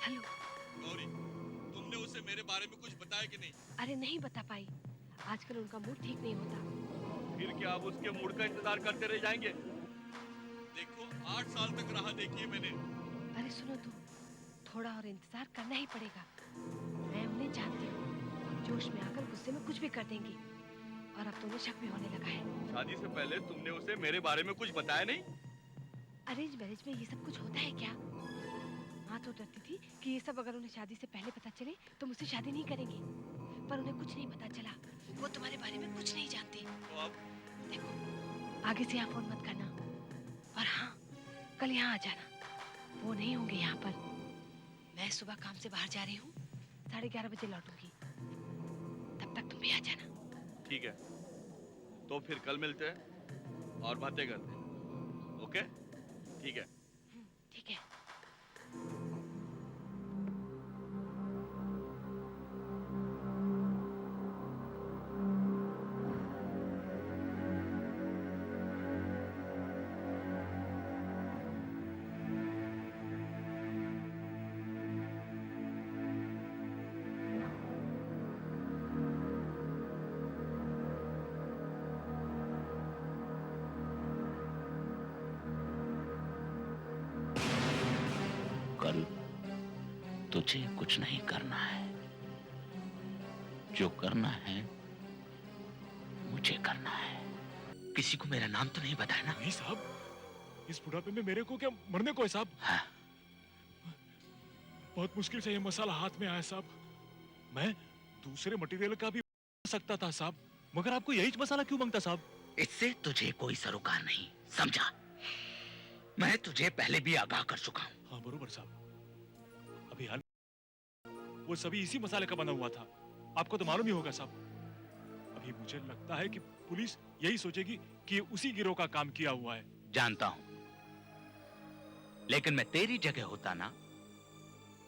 हेलो। गौरी, तुमने उसे मेरे बारे में कुछ बताया कि नहीं? अरे नहीं बता पाई, आजकल उनका मूड ठीक नहीं होता। फिर क्या आप उसके मूड का इंतजार करते रह जाएंगे? देखो, 8 साल तक राह देखी है मैंने। अरे सुनो तुम, थोड़ा और इंतजार करना ही पड़ेगा। मैं उन्हें जानती हूँ, जोश में आकर गुस्से में कुछ भी कर देंगी, और अब तो उन्हें शक भी होने लगा है। शादी से पहले तुमने उसे मेरे बारे में कुछ बताया नहीं? अरेंज मैरिज में ये सब कुछ होता है क्या? माँ तो डरती थी कि ये सब अगर उन्हें शादी से पहले पता चले तो मुझसे शादी नहीं करेंगे, पर उन्हें कुछ नहीं पता चला। वो तुम्हारे बारे में कुछ नहीं जानते। तो अब देखो, आगे से यहाँ फोन मत करना, और हाँ, कल यहाँ आ जाना। वो नहीं होंगे यहाँ पर। मैं सुबह काम से बाहर जा रही हूँ, 11:30 बजे लौटूंगी, तब तक तुम भी आ जाना। ठीक है, तो फिर कल मिलते हैं और बातें करते हैं। ओके? ठीक है। ठीक है। कल तुझे कुछ नहीं करना है, जो करना है मुझे करना है। किसी को मेरा नाम तो नहीं बताया ना? नहीं साहब, इस बुढ़ापे में मेरे को क्या मरने को है साहब? हाँ। बहुत मुश्किल से ये मसाला हाथ में आया साहब। मैं दूसरे मटेरियल का भी बना सकता था साहब, मगर आपको यही मसाला क्यों मांगता साहब? इससे तुझे कोई सरोकार नहीं, समझा? मैं तुझे पहले भी आगाह कर चुका हूं। हाँ बरोबर साहब, अभी हाल वो सभी इसी मसाले का बना हुआ था, आपको तो मालूम ही होगा साहब। अभी मुझे लगता है कि पुलिस यही सोचेगी कि उसी गिरोह का काम किया हुआ है। जानता हूं, लेकिन मैं तेरी जगह होता ना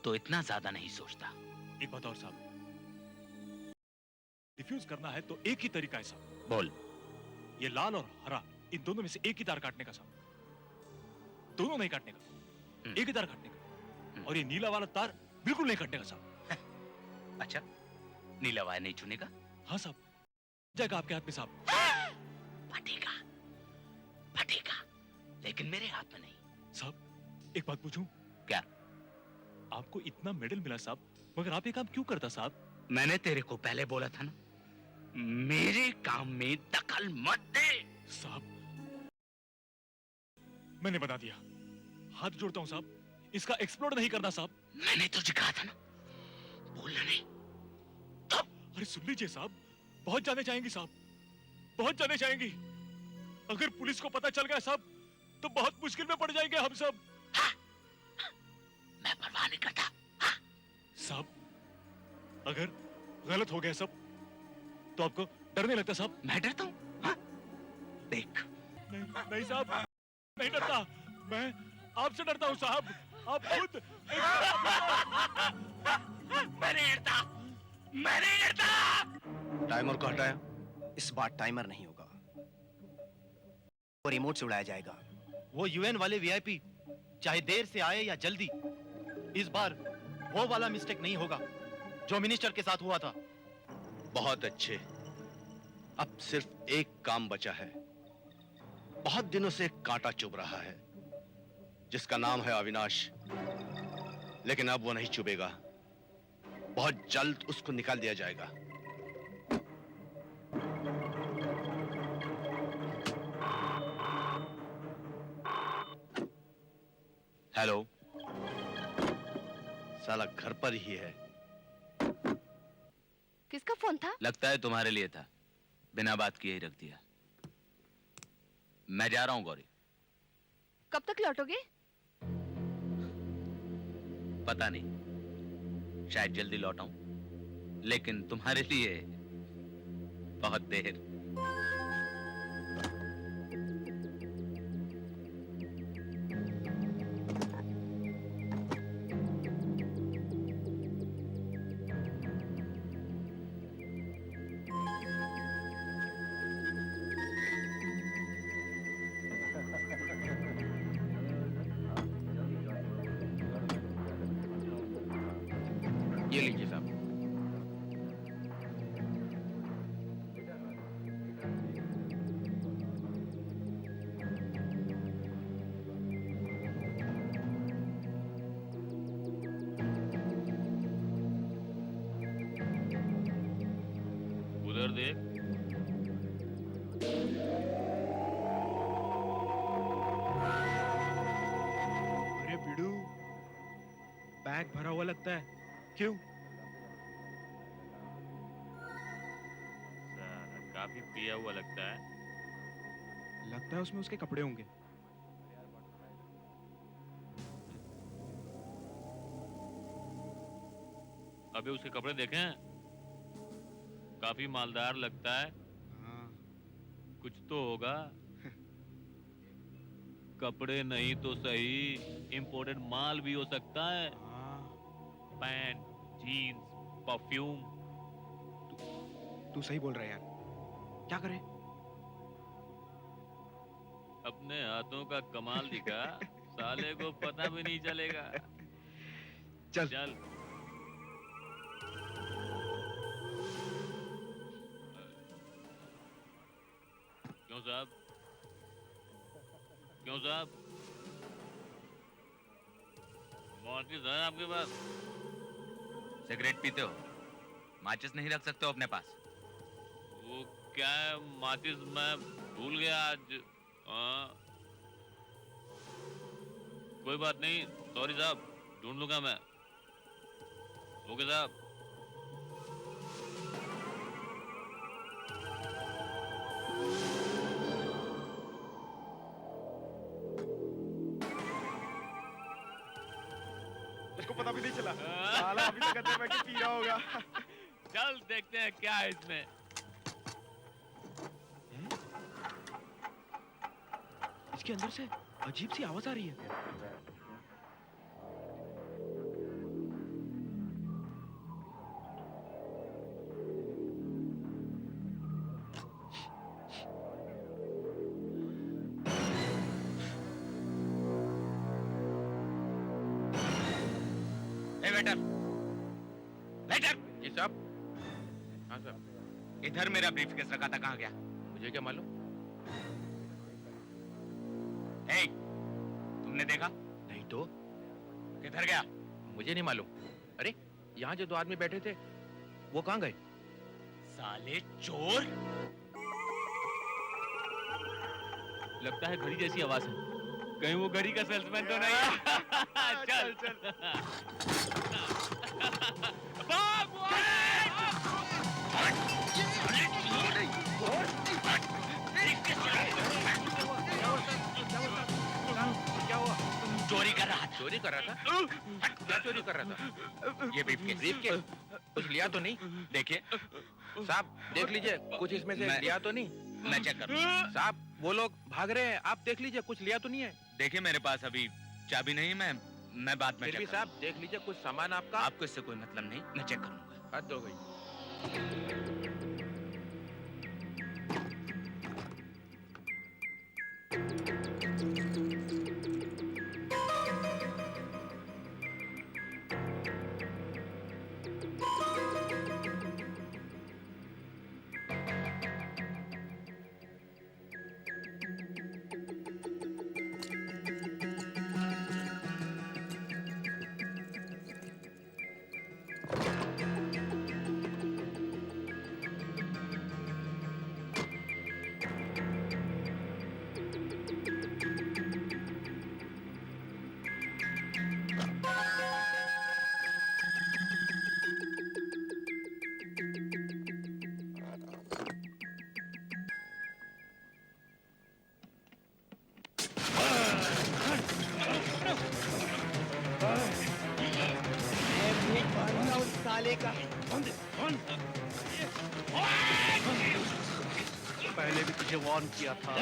तो इतना ज्यादा नहीं सोचता। एक बात और साहब, डिफ्यूज करना है तो एक ही तरीका है साहब। बोल। ये लाल और हरा, इन दोनों में से एक ही तार काटने का साहब। दोनों नहीं काटने का, एक ही तार काटने का। और ये नीला वाला तार बिल्कुल नहीं काटने का साहब। अच्छा, नीला वायर नहीं छूने का? हाँ साहब, जाएगा आपके हाथ में साहब। फटेगा, फटेगा, लेकिन मेरे हाथ में नहीं। साहब एक बात पूछूं? क्या? आपको इतना मेडल मिला साहब, मगर आप ये काम क्यों करता साहब? मैंने तेरे को पहले बोला था ना, मेरे काम में दखल मत दे। साहब मैंने बता दिया, हाथ जोड़ता हूं साहब, इसका एक्सप्लोड नहीं करना साहब। मैंने तुझे कहा था ना, बोलना नहीं। अरे सुन लीजिए साहब, बहुत जाने चाहेंगी साहब, बहुत जाने चाहेंगी। अगर पुलिस को पता चल गया साहब तो बहुत मुश्किल में पड़ जाएंगे हम सब। हाँ, मैं परवाह नहीं करता। हाँ। साहब अगर गलत हो गया सब तो आपको डर नहीं लगता साहब? मैं डरता हूँ? हाँ? देख। नहीं, नहीं साहब, नहीं डरता। मैं आपसे डरता हूँ साहब, आप खुद। मैं नहीं डरता, मैं नहीं डरता। टाइमर को हटाया। इस बार टाइमर नहीं होगा, वो रिमोट से उड़ाया जाएगा। वो यूएन वाले वीआईपी चाहे देर से आए या जल्दी, इस बार वो वाला मिस्टेक नहीं होगा जो मिनिस्टर के साथ हुआ था। बहुत अच्छे। अब सिर्फ एक काम बचा है। बहुत दिनों से एक कांटा चुभ रहा है जिसका नाम है अविनाश, लेकिन अब वो नहीं चुभेगा। बहुत जल्द उसको निकाल दिया जाएगा। हेलो। साला घर पर ही है। किसका फोन था? लगता है तुम्हारे लिए था, बिना बात किए ही रख दिया। मैं जा रहा हूं गौरी। कब तक लौटोगे? पता नहीं, शायद जल्दी लौट आऊं, लेकिन तुम्हारे लिए बहुत देर। ये लीजिए साहब। उधर देख। अरे बिडू, बैग भरा हुआ लगता है, क्यों? काफी पिया हुआ लगता है। लगता है उसमें उसके कपड़े होंगे। अबे उसके कपड़े देखे हैं? काफी मालदार लगता है। हाँ। कुछ तो होगा। कपड़े नहीं तो सही, इंपोर्टेड माल भी हो सकता है। हाँ। Pant, jeans, perfume. तू सही बोल रहा है यार, क्या करें? अपने हाथों का कमाल दिखा, साले को पता भी नहीं चलेगा। चल। चल। क्यों साहब? क्यों साहब? माचिस है आपके पास? सिगरेट पीते हो, माचिस नहीं रख सकते हो अपने पास? वो क्या है, माचिस मैं भूल गया आज। कोई बात नहीं, सॉरी साहब, ढूंढ लूंगा मैं। ओके साहब। पता भी नहीं चला। साला अभी तक अंदर बैठ के पी रहा होगा। चल देखते हैं क्या है इसमें। इसके अंदर से अजीब सी आवाज आ रही है। Waiter, waiter. जी साहब। हाँ सर। इधर मेरा ब्रीफकेस रखा था, कहाँ गया? मुझे क्या मालूम। ए, तुमने देखा? नहीं तो किधर गया? मुझे नहीं मालूम। अरे यहाँ जो दो आदमी बैठे थे वो कहाँ गए? साले चोर। लगता है घड़ी जैसी आवाज है, कहीं वो घड़ी का सेल्समैन तो नहीं है? चल चल भाग क्या हुआ? चोरी कर रहा था। चोरी कर रहा था? क्या चोरी कर रहा था? ये ब्रीफकेस। ब्रीफकेस? कुछ लिया तो नहीं? देखिए साहब देख लीजिए, कुछ इसमें से लिया तो नहीं? मैं चेक करूँ। साहब वो लोग भाग रहे हैं, आप देख लीजिए कुछ लिया तो नहीं है? देखिए मेरे पास अभी चाबी नहीं, मैं बाद में फिर भी चेक साहब देख लीजिए कुछ सामान आपका। आपको इससे कोई मतलब नहीं, मैं चेक करूंगा। हद हो गई। पहले भी तुझे वार्न किया था,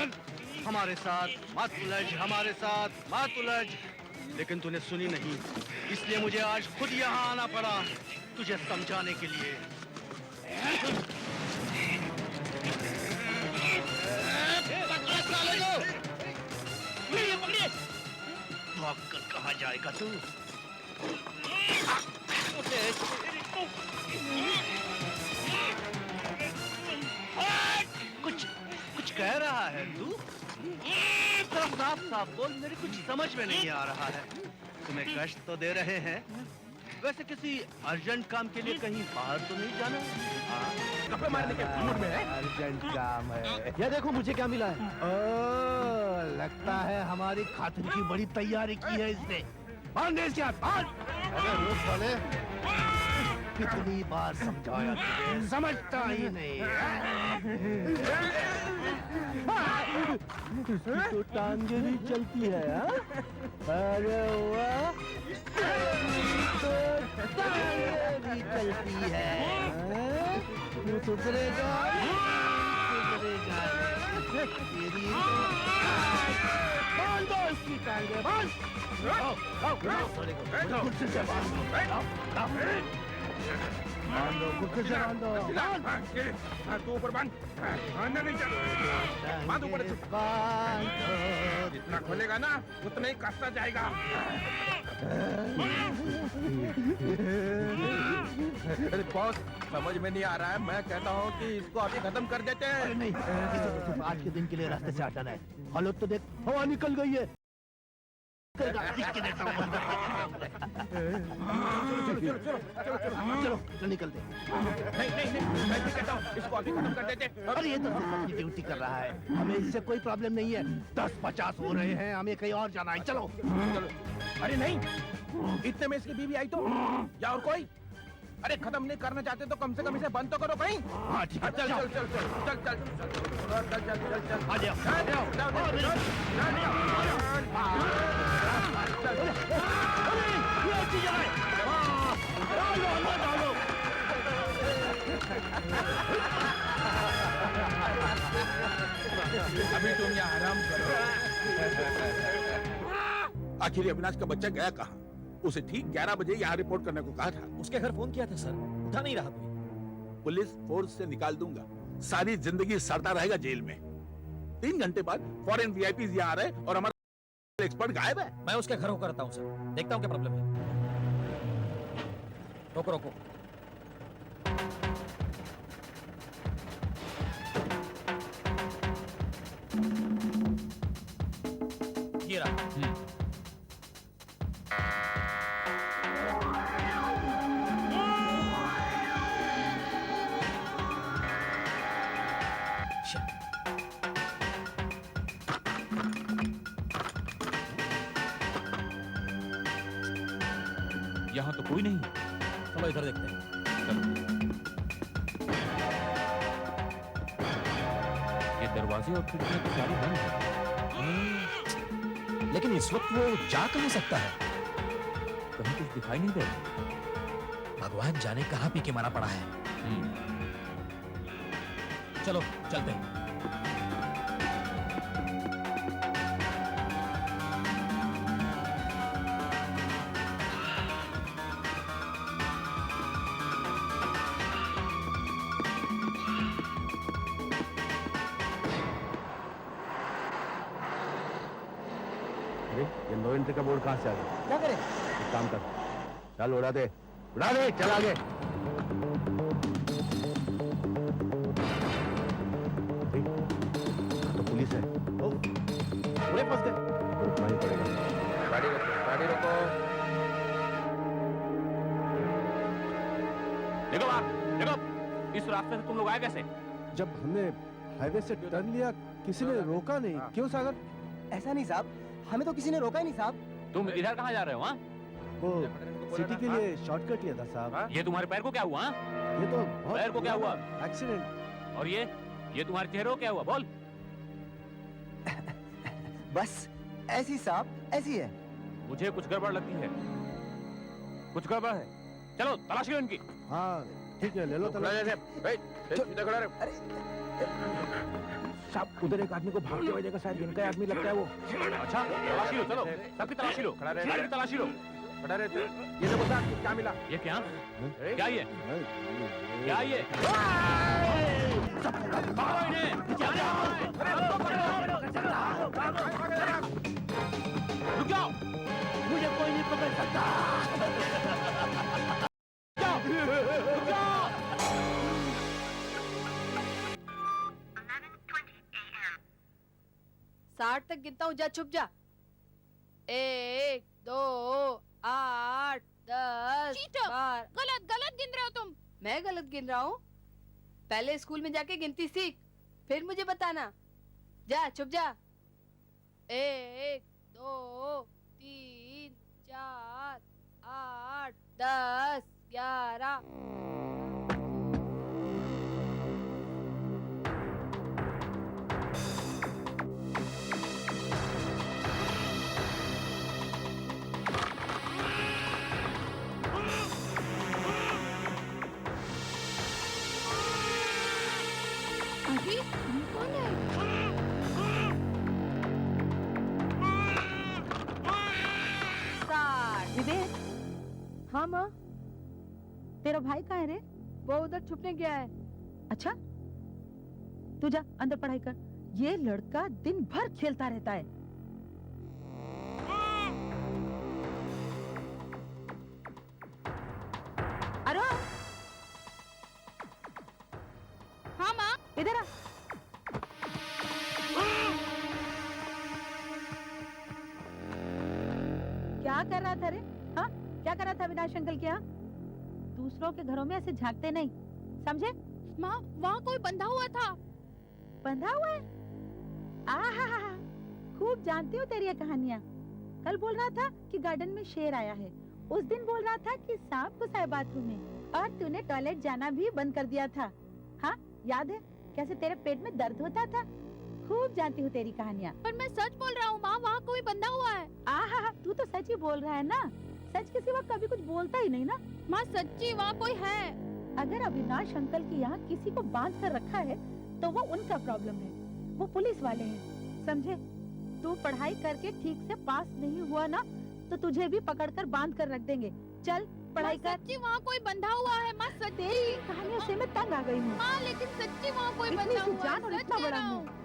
हमारे साथ मत उलझ, हमारे साथ मत उलझ, लेकिन तूने सुनी नहीं। इसलिए मुझे आज खुद यहाँ आना पड़ा तुझे समझाने के लिए। भागकर कहाँ जाएगा तू? कुछ कह रहा है तू? साफ साफ बोल, मेरी कुछ समझ में नहीं आ रहा है। तुम्हें कष्ट तो दे रहे हैं? वैसे किसी अर्जेंट काम के लिए कहीं बाहर तो नहीं जाना? कपड़े मारने के मूड में है। अर्जेंट काम है। ये देखो मुझे क्या मिला है। लगता है हमारी खातिर की बड़ी तैयारी की है इसने। बांध दे इसके हाथ, बांध। अरे रुक साले, कितनी बार समझाया तुझे, समझता ही नहीं। इसकी तो टांगे भी चलती है, हाँ? अरे वाह, तो टांगे भी चलती है, हाँ? तू सुधरेगा, सुधरेगा तेरी। बांध दो इसकी टांगे, बांध। कुर्सी से बांध दो, कुर्सी से बांध दो। तू ऊपर बांध, अंदर नहीं चल। बांध ऊपर से। जितना खोलेगा ना उतना ही कसता जाएगा। अरे बॉस, समझ में नहीं आ रहा है। मैं कहता हूँ कि इसको अभी खत्म कर देते हैं। नहीं, सिर्फ आज के दिन के लिए रास्ते से हटाना है। हालत तो देख, हवा निकल गई है। चलो निकलते। नहीं, मैं भी कहता हूँ इसको अभी खत्म कर देते। अरे ये तो सिर्फ अपनी ड्यूटी कर रहा है, हमें इससे कोई प्रॉब्लम नहीं है। 10-50 हो रहे हैं, हमें कहीं और जाना है। चलो। अरे नहीं, इतने में इसकी बीवी आई तो, या और कोई? अरे खत्म नहीं करना चाहते तो कम से कम इसे बंद तो करो कहीं। हाँ ठीक है, चल चल चल चल चल चल चल चल चल। आ जाओ, आ जाओ। कैची जलाए डालो अंदर डालो अभी तुम यहाँ आराम करो। आखिर ये अविनाश का बच्चा गया कहाँ? उसे ठीक 11 बजे यहाँ रिपोर्ट करने को कहा था। उसके घर फोन किया था सर, उठा नहीं रहा कोई। पुलिस फोर्स से निकाल दूंगा, सारी जिंदगी सड़ता रहेगा जेल में। 3 घंटे बाद फॉरेन वीआईपीज यहाँ आ रहे और हमारा एक्सपर्ट गायब है। मैं उसके घर होकर आता हूँ सर, देखता हूँ क्या प्रॉब्लम है। रोको रोको। ये रहा। यहाँ तो कोई नहीं है। चलो इधर देखते हैं। ये दरवाजे और खिड़कियां तो सारी बंद है। लेकिन इस वक्त वो जा कहाँ सकता है? कहीं कुछ दिखाई नहीं दे रहा। भगवान जाने कहाँ पी के मरा पड़ा है। चलो चलते हैं। ये नो एंट्री का बोर्ड कहाँ से आ गया? क्या करें? एक काम कर, चल उड़ा दे, चल आगे। तो पुलिस है। ओ, पूरे फंस गए। रुकना ही पड़ेगा। गाड़ी रोको, गाड़ी रोको। देखो बात, देखो इस रास्ते से तुम लोग आए कैसे? जब हमने हाईवे से टर्न लिया, किसी ने रोका नहीं। क्यों सागर? ऐसा नहीं साहब, हमें तो किसी ने रोका ही नहीं साहब। तुम इधर कहाँ जा रहे हो? हाँ, वो सिटी के लिए शॉर्टकट लिया था साहब। ये तुम्हारे पैर को क्या हुआ? हाँ? ये तो बहुत पैर को क्या हुआ? एक्सीडेंट। और ये तुम्हारे चेहरे को क्या हुआ? बोल। बस ऐसी साहब, ऐसी है। मुझे कुछ गड़बड़ लगती है। कुछ गड़बड़ है। चलो तलाश लो इनकी। हाँ ठीक है, ले लो तलाश। साहब उधर एक आदमी को भागते हुए देखा, शायद इनका आदमी लगता है वो। अच्छा तलाशी लो, चलो सबकी तलाशी लो, सबकी तलाशी लो। खड़ा रहते। ये देखो साहब क्या मिला। ये क्या? क्या ये? क्या ये? पकड़ो इन्हें! जाने दो! रुक जाओ! मुझे कोई नहीं पकड़ सकता! रुक जाओ! 60 तक गिनता हूँ, जा छुप जा। 1 2 8 10 12। गलत गलत गिन रहे हो तुम। मैं गलत गिन रहा हूँ? पहले स्कूल में जाके गिनती सीख, फिर मुझे बताना। जा छुप जा। 1 2 3 4 8 10 11। अभी कौन है? हाँ माँ, तेरा भाई कहाँ है रे? वो उधर छुपने गया है। अच्छा, तू जा अंदर पढ़ाई कर। ये लड़का दिन भर खेलता रहता है। अरे हाँ माँ। इधर आ। क्या कर रहा था रे? हाँ, क्या कर रहा था अविनाश अंकल के यहाँ? दूसरों के घरों में ऐसे झांकते नहीं, समझे? माँ, वहाँ कोई बंधा हुआ था। बंधा हुआ है? आहा, खूब जानती हूँ तेरी ये कहानियाँ। कल बोल रहा था कि गार्डन में शेर आया है, उस दिन बोल रहा था कि सांप घुसा है बाथरूम में, और तूने टॉयलेट जाना भी बंद कर दिया था। हाँ, याद है कैसे तेरे पेट में दर्द होता था? खूब जानती हूँ तेरी कहानियाँ। पर मैं सच बोल रहा हूँ माँ, वहाँ कोई बंधा हुआ है। आहा, तू तो सच ही बोल रहा है ना? सच के सिवा कभी कुछ बोलता ही नहीं ना। माँ सच्ची वहाँ कोई है। अगर अविनाश अंकल के यहाँ किसी को बांध कर रखा है तो वो उनका प्रॉब्लम है, वो पुलिस वाले हैं, समझे? तू पढ़ाई करके ठीक से पास नहीं हुआ ना तो तुझे भी पकड़कर बांध कर रख देंगे। चल पढ़ाई कर। सच्ची वहाँ कोई बंधा हुआ है माँ, तेरी कहानियों से मैं तंग आ गई हूँ। माँ लेकिन सच्ची वहाँ कोई इतनी बंधा सी हुआ जान और है, इतना सच कह बड़ा रहा मुंह। हूँ।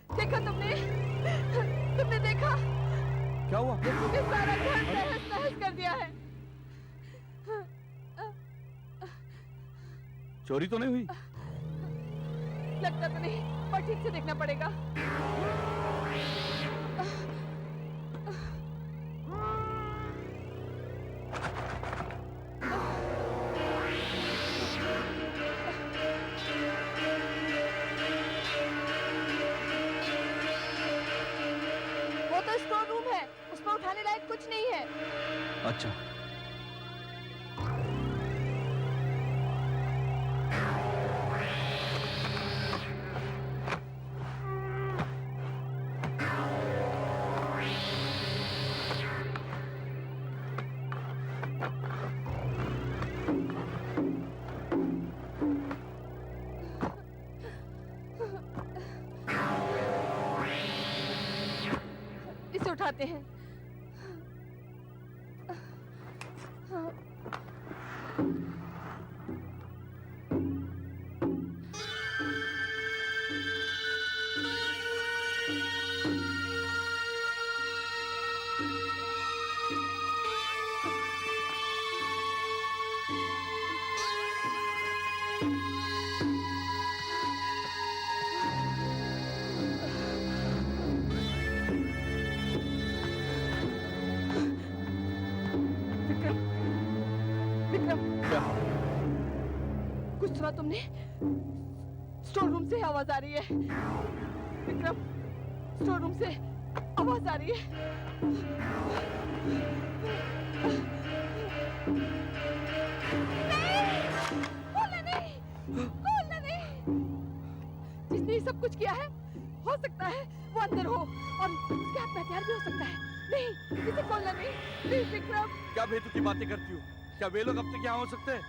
देखा तुमने देखा? क्या हुआ? तुमने सारा घर तहस नहस कर दिया है। चोरी तो नहीं हुई? लगता तो नहीं, पर ठीक से देखना पड़ेगा। वो तो स्टोर रूम है, उसमें उठाने लायक कुछ नहीं है। अच्छा। इसे उठाते हैं। विक्रम, कुछ सुना तुमने? स्टोर रूम से आवाज आ रही है। विक्रम, स्टोर रूम से आवाज आ रही है। खोलना नहीं। जिसने ये सब कुछ किया है, हो सकता है वो अंदर हो और उसके हाथ में हथियार भी हो सकता है। नहीं, इसे खोलना नहीं। प्लीज विक्रम। क्या बेतुकी बातें करती हो? क्या वे लोग अब तक यहाँ हो सकते हैं?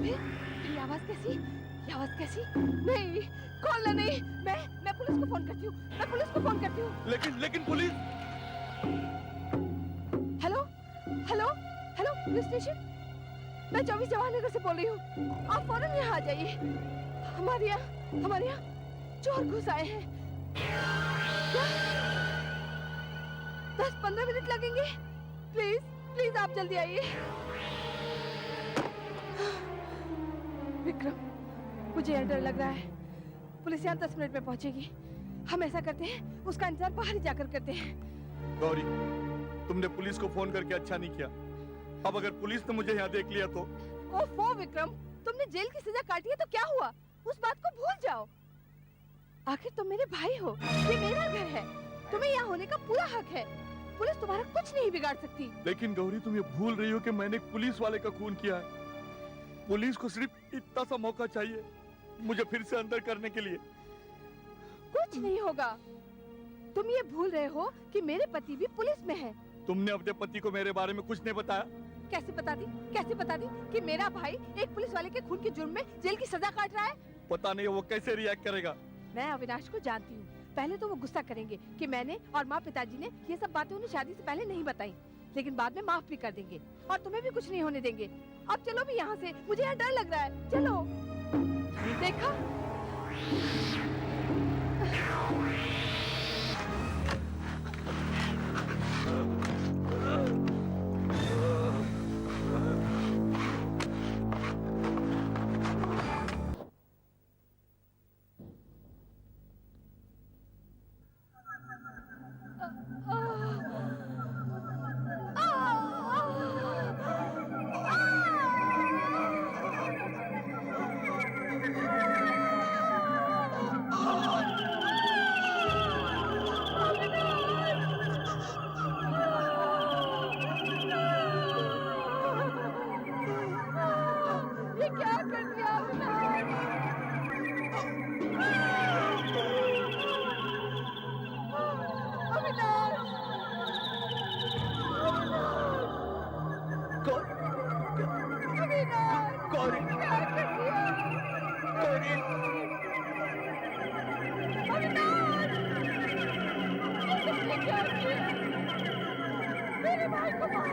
ये आवाज कैसी? ये आवाज कैसी? नहीं, खोलना नहीं। मैं पुलिस को फोन करती हूँ। मैं पुलिस को फोन करती हूँ। लेकिन पुलिस। Hello, police station. मैं 24 जवाहर नगर से बोल रही हूँ। आप फौरन यहाँ आ जाइए। हमारे यहाँ चोर घुस आए हैं। क्या? 10-15 मिनट लगेंगे? प्लीज आप जल्दी आइए। विक्रम, मुझे डर लग रहा है। पुलिस यहाँ 10 मिनट में पहुंचेगी। हम ऐसा करते हैं, उसका इंतजार बाहर ही जाकर करते हैं। गौरी, तुमने पुलिस को फोन करके अच्छा नहीं किया। अब अगर पुलिस ने मुझे यहाँ देख लिया तो ओफो विक्रम, तुमने जेल की सजा काटी है तो क्या हुआ? उस बात को भूल जाओ। आखिर तुम मेरे भाई हो, ये मेरा घर है, तुम्हें यहाँ होने का पूरा हक है। पुलिस तुम्हारा कुछ नहीं बिगाड़ सकती। लेकिन गौरी, तुम ये भूल रही हो कि मैंने एक पुलिस वाले का खून किया है। पुलिस को सिर्फ इतना सा मौका चाहिए मुझे फिर से अंदर करने के लिए। कुछ नहीं होगा। तुम ये भूल रहे हो कि मेरे पति भी पुलिस में है। तुमने अपने पति को मेरे बारे में कुछ नहीं बताया? कैसे बता दी? कैसे बता दी कि मेरा भाई एक पुलिस वाले के खून के जुर्म में जेल की सजा काट रहा है? पता नहीं वो कैसे रिएक्ट करेगा। मैं अविनाश को जानती हूँ। पहले तो वो गुस्सा करेंगे कि मैंने और माँ पिताजी ने ये सब बातें उन्हें शादी से पहले नहीं बताई, लेकिन बाद में माफ भी कर देंगे और तुम्हें भी कुछ नहीं होने देंगे। अब चलो भी यहाँ से, मुझे यहाँ डर लग रहा है। चलो। देखा? ये क्या कर दिया मेरे भाई को मार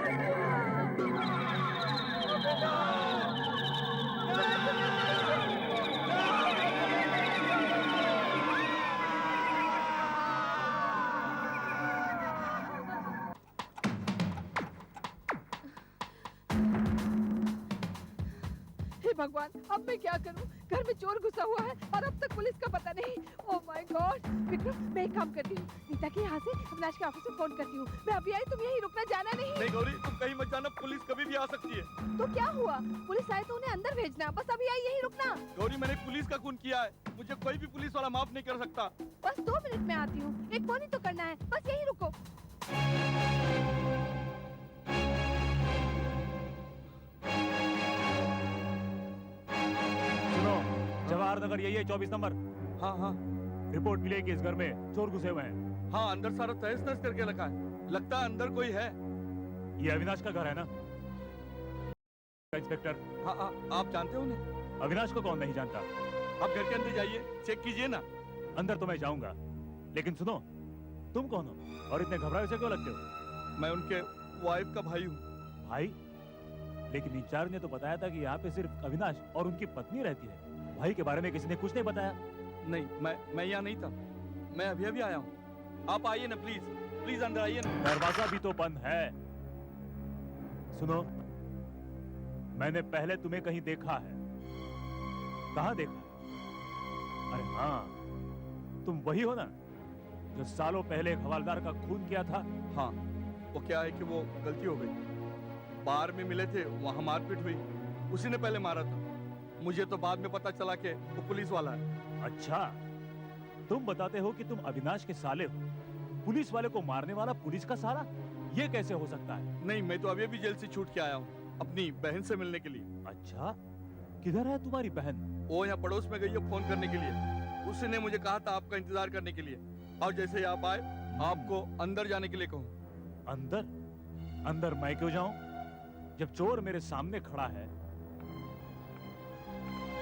हे भगवान, अब मैं क्या करूं? घर में चोर घुसा हुआ है और अब तक पुलिस का पता नहीं। Oh my God! विक्रम, मैं एक काम करती हूँ, नीता के यहाँ से अविनाश के ऑफिस में फोन करती हूँ। मैं अभी आई, तुम यहीं रुकना, जाना नहीं। नहीं गौरी, तुम कहीं मत जाना, पुलिस कभी भी आ सकती है। तो क्या हुआ? पुलिस आए तो उन्हें अंदर भेजना, बस अभी आई, यहीं रुकना। गौरी, मैंने पुलिस का खून किया है, मुझे कोई भी पुलिस वाला माफ नहीं कर सकता। बस 2 मिनट में आती हूँ, एक फोन ही तो करना है, बस यहीं रुको। सुनो, जवाहर नगर यही है 24 नंबर। हाँ हाँ रिपोर्ट मिली है कि इस घर में चोर घुसे हुए हैं। हाँ, अंदर सारा तहस नहस करके रखा है, लगता है अंदर कोई है। ये अविनाश का घर है ना इंस्पेक्टर? हाँ हाँ, आप जानते हो उन्हें? अविनाश को कौन नहीं जानता? आप घर के अंदर जाइए, चेक कीजिए ना। अंदर तो मैं जाऊंगा, लेकिन सुनो, तुम कौन हो और इतने घबराए से क्यों लगते हो? मैं उनके वाइफ का भाई हूँ। भाई? लेकिन इंचार्ज ने तो बताया था कि यहाँ पे सिर्फ अविनाश और उनकी पत्नी रहती है। भाई के बारे में किसी ने कुछ नहीं बताया? नहीं, मैं यहाँ नहीं था, मैं अभी अभी आया हूँ। आप आइए ना प्लीज, प्लीज अंदर आइए ना। दरवाजा भी तो बंद है। सुनो, मैंने पहले तुम्हें कहीं देखा है। कहाँ देखा है? अरे हाँ, तुम वही हो ना जो सालों पहले एक हवालदार का खून किया था? हाँ, वो क्या है कि वो गलती हो गई। बार में मिले थे, वहां मारपीट हुई, उसी ने पहले मारा था। मुझे तो बाद में पता चला कि वो पुलिस वाला है। अच्छा, तुम बताते हो कि तुम अविनाश के साले हो। पुलिस वाले को मारने वाला पुलिस का साला? ये कैसे हो सकता है? नहीं, मैं तो अभी अभी जेल से छूट के आया हूँ अपनी बहन से मिलने के लिए। अच्छा, किधर है तुम्हारी बहन? वो यहाँ पड़ोस में गई है फोन करने के लिए। उसी ने मुझे कहा था आपका इंतजार करने के लिए, और जैसे ही आप आए आपको अंदर जाने के लिए कहूँ। अंदर? अंदर मैं क्यों जाऊं जब चोर मेरे सामने खड़ा है?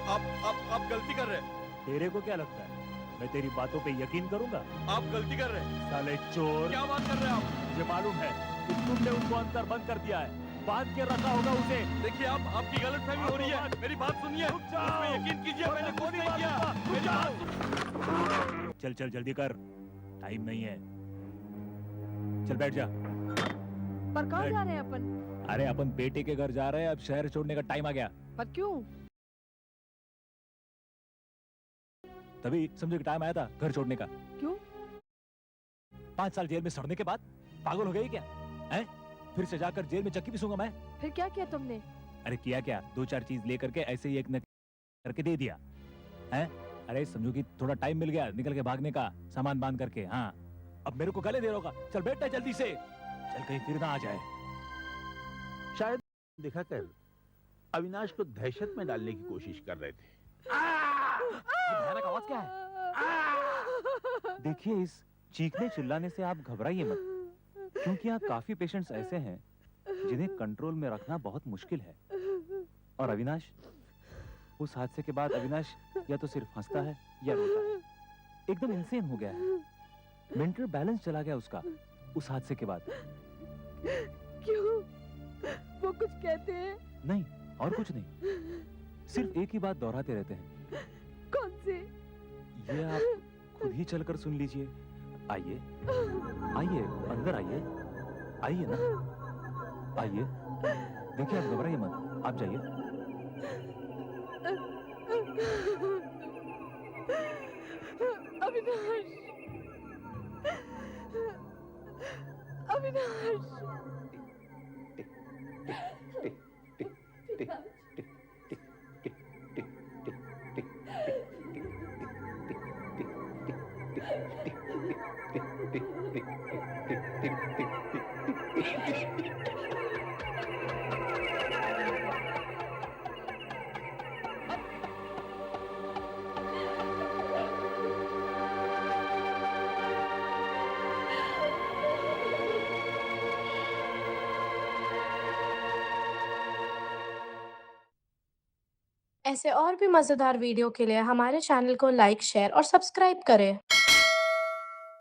आप गलती कर रहे हैं। तेरे को क्या लगता है मैं तेरी बातों पे यकीन करूंगा? आप गलती कर रहे हैं। साले चोर! क्या बात कर रहे हैं आप? मुझे मालूम है कि तुमने उनको अंदर बंद कर दिया है, बांध के रखा होगा उसे। देखिए, आपकी गलतफहमी हो रही है। मेरी बात सुनिए, उसमें यकीन कीजिए, मैंने कुछ नहीं किया। मेरी बात चल चल जल्दी कर, टाइम नहीं है। चल बैठ जा। पर कहाँ जा रहे हैं अपन? अरे अपन बेटे के घर जा रहे हैं, अब शहर छोड़ने का टाइम आ गया। पर क्यों? तभी समझो कि टाइम आया था घर छोड़ने का। क्यों? 5 साल जेल में सड़ने के बाद पागल हो गई क्या? हैं? फिर से जाकर जेल में चक्की पिसूंगा मैं? फिर क्या किया तुमने? अरे किया क्या, दो चार चीज ले करके ऐसे ही एक नक करके दे दिया है। अरे समझो कि थोड़ा टाइम मिल गया निकल के भागने का, सामान बांध करके। हाँ अब मेरे को गले दे रहा होगा, चल बेटा जल्दी से, चल कहीं फिर ना आ जाए। शायद देखा कर अविनाश को दहशत में डालने की कोशिश कर रहे थे। भयानक आवाज क्या है? देखिए, इस चीखने चिल्लाने से आप घबराइए मत, क्योंकि आप काफी पेशेंट्स ऐसे हैं जिन्हें कंट्रोल में रखना बहुत मुश्किल है। और अविनाश, उस हादसे के बाद अविनाश या तो सिर्फ हंसता है या रोता है, एकदम इंसेन हो गया है। मेंटल बैलेंस चला गया उसका उस हादसे के बाद। क्यों? वो कुछ कहते हैं? नहीं, और कुछ नहीं, सिर्फ एक ही बात दोहराते रहते हैं। कौन से? ये आप खुद ही चलकर सुन लीजिए। आइए आइए, अंदर आइए, आइए ना, आइए। देखिए, आप घबराइए मत, आप जाइए। अविनाश, अविनाश। ऐसे और भी मज़ेदार वीडियो के लिए हमारे चैनल को लाइक, शेयर और सब्सक्राइब करें।